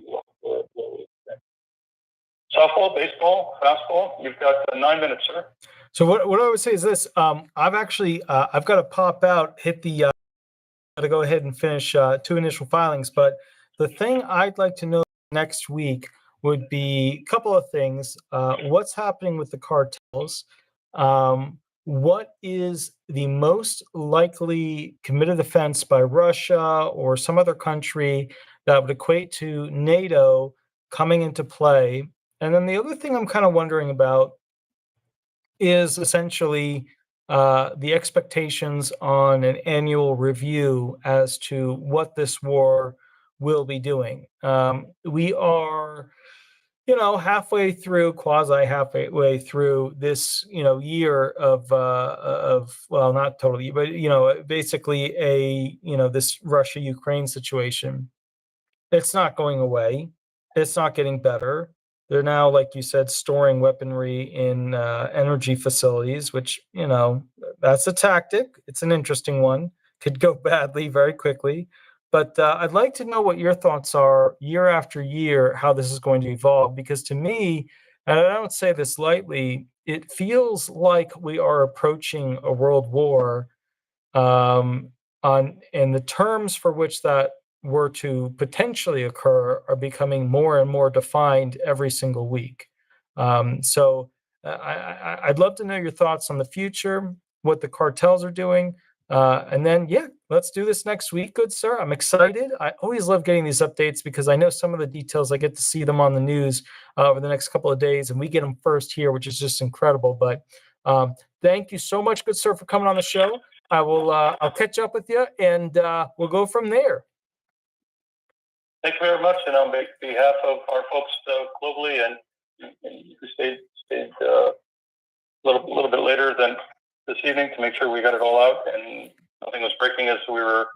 Softball, baseball, fastball. You've got 9 minutes, sir. So what I would say is this: I've actually I've got to pop out, hit the. Got to go ahead and finish 2 initial filings, but the thing I'd like to know next week would be a couple of things. What's happening with the cartels? What is the most likely committed offense by Russia or some other country that would equate to NATO coming into play? And then the other thing I'm kind of wondering about is essentially the expectations on an annual review as to what this war will be doing. We are, halfway through, halfway through this, year of well, not totally, but basically this Russia-Ukraine situation. It's not going away. It's not getting better. They're now, like you said, storing weaponry in energy facilities, which, that's a tactic. It's an interesting one. Could go badly very quickly. But I'd like to know what your thoughts are year after year, how this is going to evolve, because to me, and I don't say this lightly, it feels like we are approaching a world war, and the terms for which that were to potentially occur are becoming more and more defined every single week. So I'd love to know your thoughts on the future, what the cartels are doing, and then, yeah, let's do this next week, good sir. I'm excited. I always love getting these updates because I know some of the details. I get to see them on the news over the next couple of days, and we get them first here, which is just incredible. But thank you so much, good sir, for coming on the show. I will. I'll catch up with you, and we'll go from there. Thank you very much, and on behalf of our folks globally and who stayed a little bit later than this evening to make sure we got it all out and nothing was breaking as we were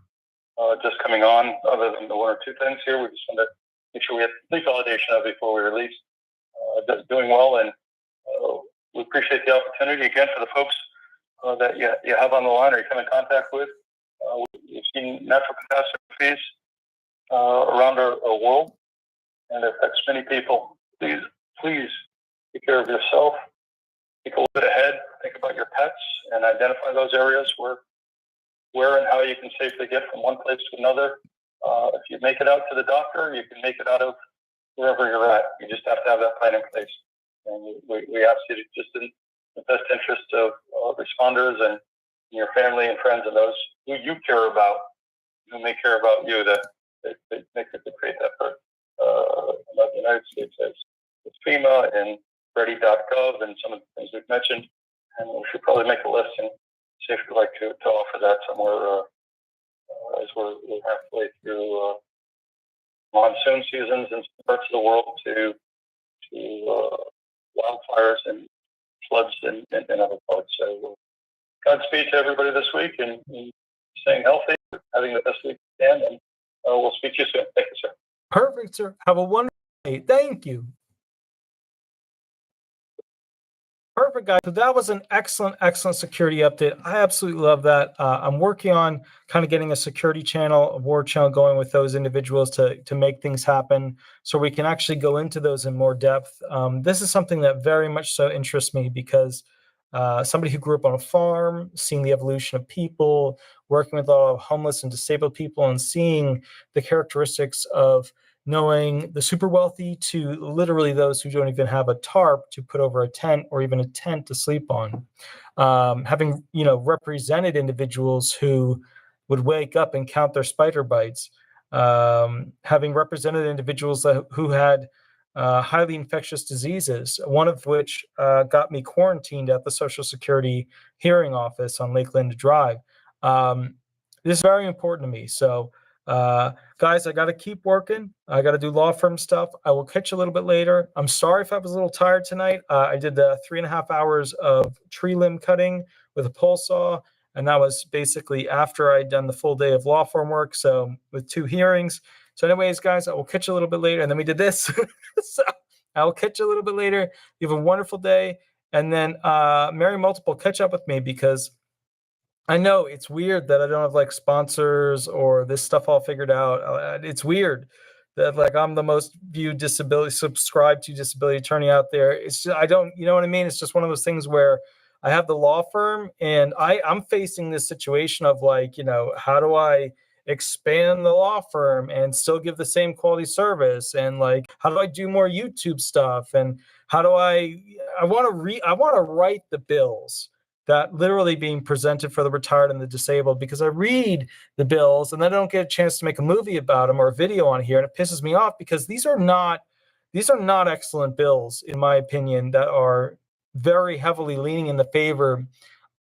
just coming on, other than the one or two things here. We just wanted to make sure we had complete validation of before we release. Doing well, and we appreciate the opportunity again for the folks that you have on the line or you come in contact with. We've seen natural catastrophes around our world, and it affects many people. Please take care of yourself. Think a little bit ahead. Think about your pets and identify those areas where and how you can safely get from one place to another. If you make it out to the doctor, you can make it out of wherever you're at. You just have to have that plan in place. And we ask you to, just in the best interest of responders and your family and friends and those who you care about, who may care about you, that make it to create that part. The United States has FEMA and ready.gov and some of the things we've mentioned, and we should probably make a list and see if we'd like to offer that somewhere as we're halfway through monsoon seasons in some parts of the world to wildfires and floods in other parts. So Godspeed to everybody this week, and staying healthy, having the best week you can, and we'll speak to you soon. Thank you, sir. Perfect, sir. Have a wonderful day. Thank you. Perfect, guys. So that was an excellent security update. I absolutely love that. I'm working on kind of getting a security channel, a war channel going with those individuals to make things happen so we can actually go into those in more depth. This is something that very much so interests me because somebody who grew up on a farm, seeing the evolution of people, working with a lot of homeless and disabled people, and seeing the characteristics of knowing the super wealthy to literally those who don't even have a tarp to put over a tent or even a tent to sleep on. Having, represented individuals who would wake up and count their spider bites. Having represented individuals who had highly infectious diseases, one of which got me quarantined at the Social Security hearing office on Lake Linda Drive. This is very important to me. So, guys, I got to keep working. I got to do law firm stuff. I will catch you a little bit later. I'm sorry if I was a little tired tonight. I did 3.5 hours of tree limb cutting with a pole saw, and that was basically after I'd done the full day of law firm work. So with 2 hearings. So anyways, guys, I will catch you a little bit later. And then we did this. So I will catch you a little bit later. You have a wonderful day. And then Mary Multiple, catch up with me because I know it's weird that I don't have like sponsors or this stuff all figured out. It's weird that like I'm the most viewed subscribed to disability attorney out there. It's just, I don't, you know what I mean? It's just one of those things where I have the law firm and I'm facing this situation of like, how do I expand the law firm and still give the same quality service? And like, how do I do more YouTube stuff? And how do I want to write the bills that literally being presented for the retired and the disabled, because I read the bills and then I don't get a chance to make a movie about them or a video on here. And it pisses me off because these are not excellent bills, in my opinion, that are very heavily leaning in the favor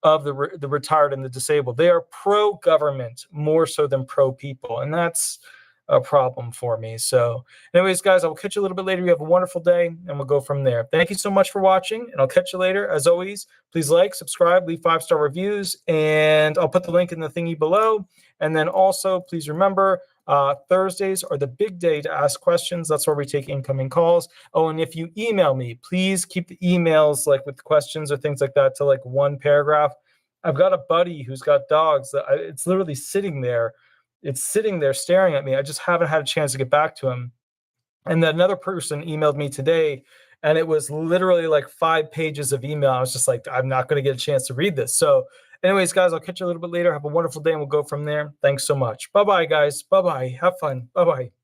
of the retired and the disabled. They are pro-government more so than pro-people. And that's a problem for me. So anyways, guys, I'll catch you a little bit later. You have a wonderful day and we'll go from there. Thank you so much for watching and I'll catch you later. As always, please like, subscribe, leave 5-star reviews, and I'll put the link in the thingy below. And then also please remember, Thursdays are the big day to ask questions. That's where we take incoming calls. Oh, and if you email me, please keep the emails like with questions or things like that to like 1 paragraph. I've got a buddy who's got dogs that it's literally sitting there it's sitting there staring at me. I just haven't had a chance to get back to him. And then another person emailed me today, and it was literally like 5 pages of email. I was just like, I'm not going to get a chance to read this. So anyways, guys, I'll catch you a little bit later. Have a wonderful day, and we'll go from there. Thanks so much. Bye-bye, guys. Bye-bye. Have fun. Bye-bye.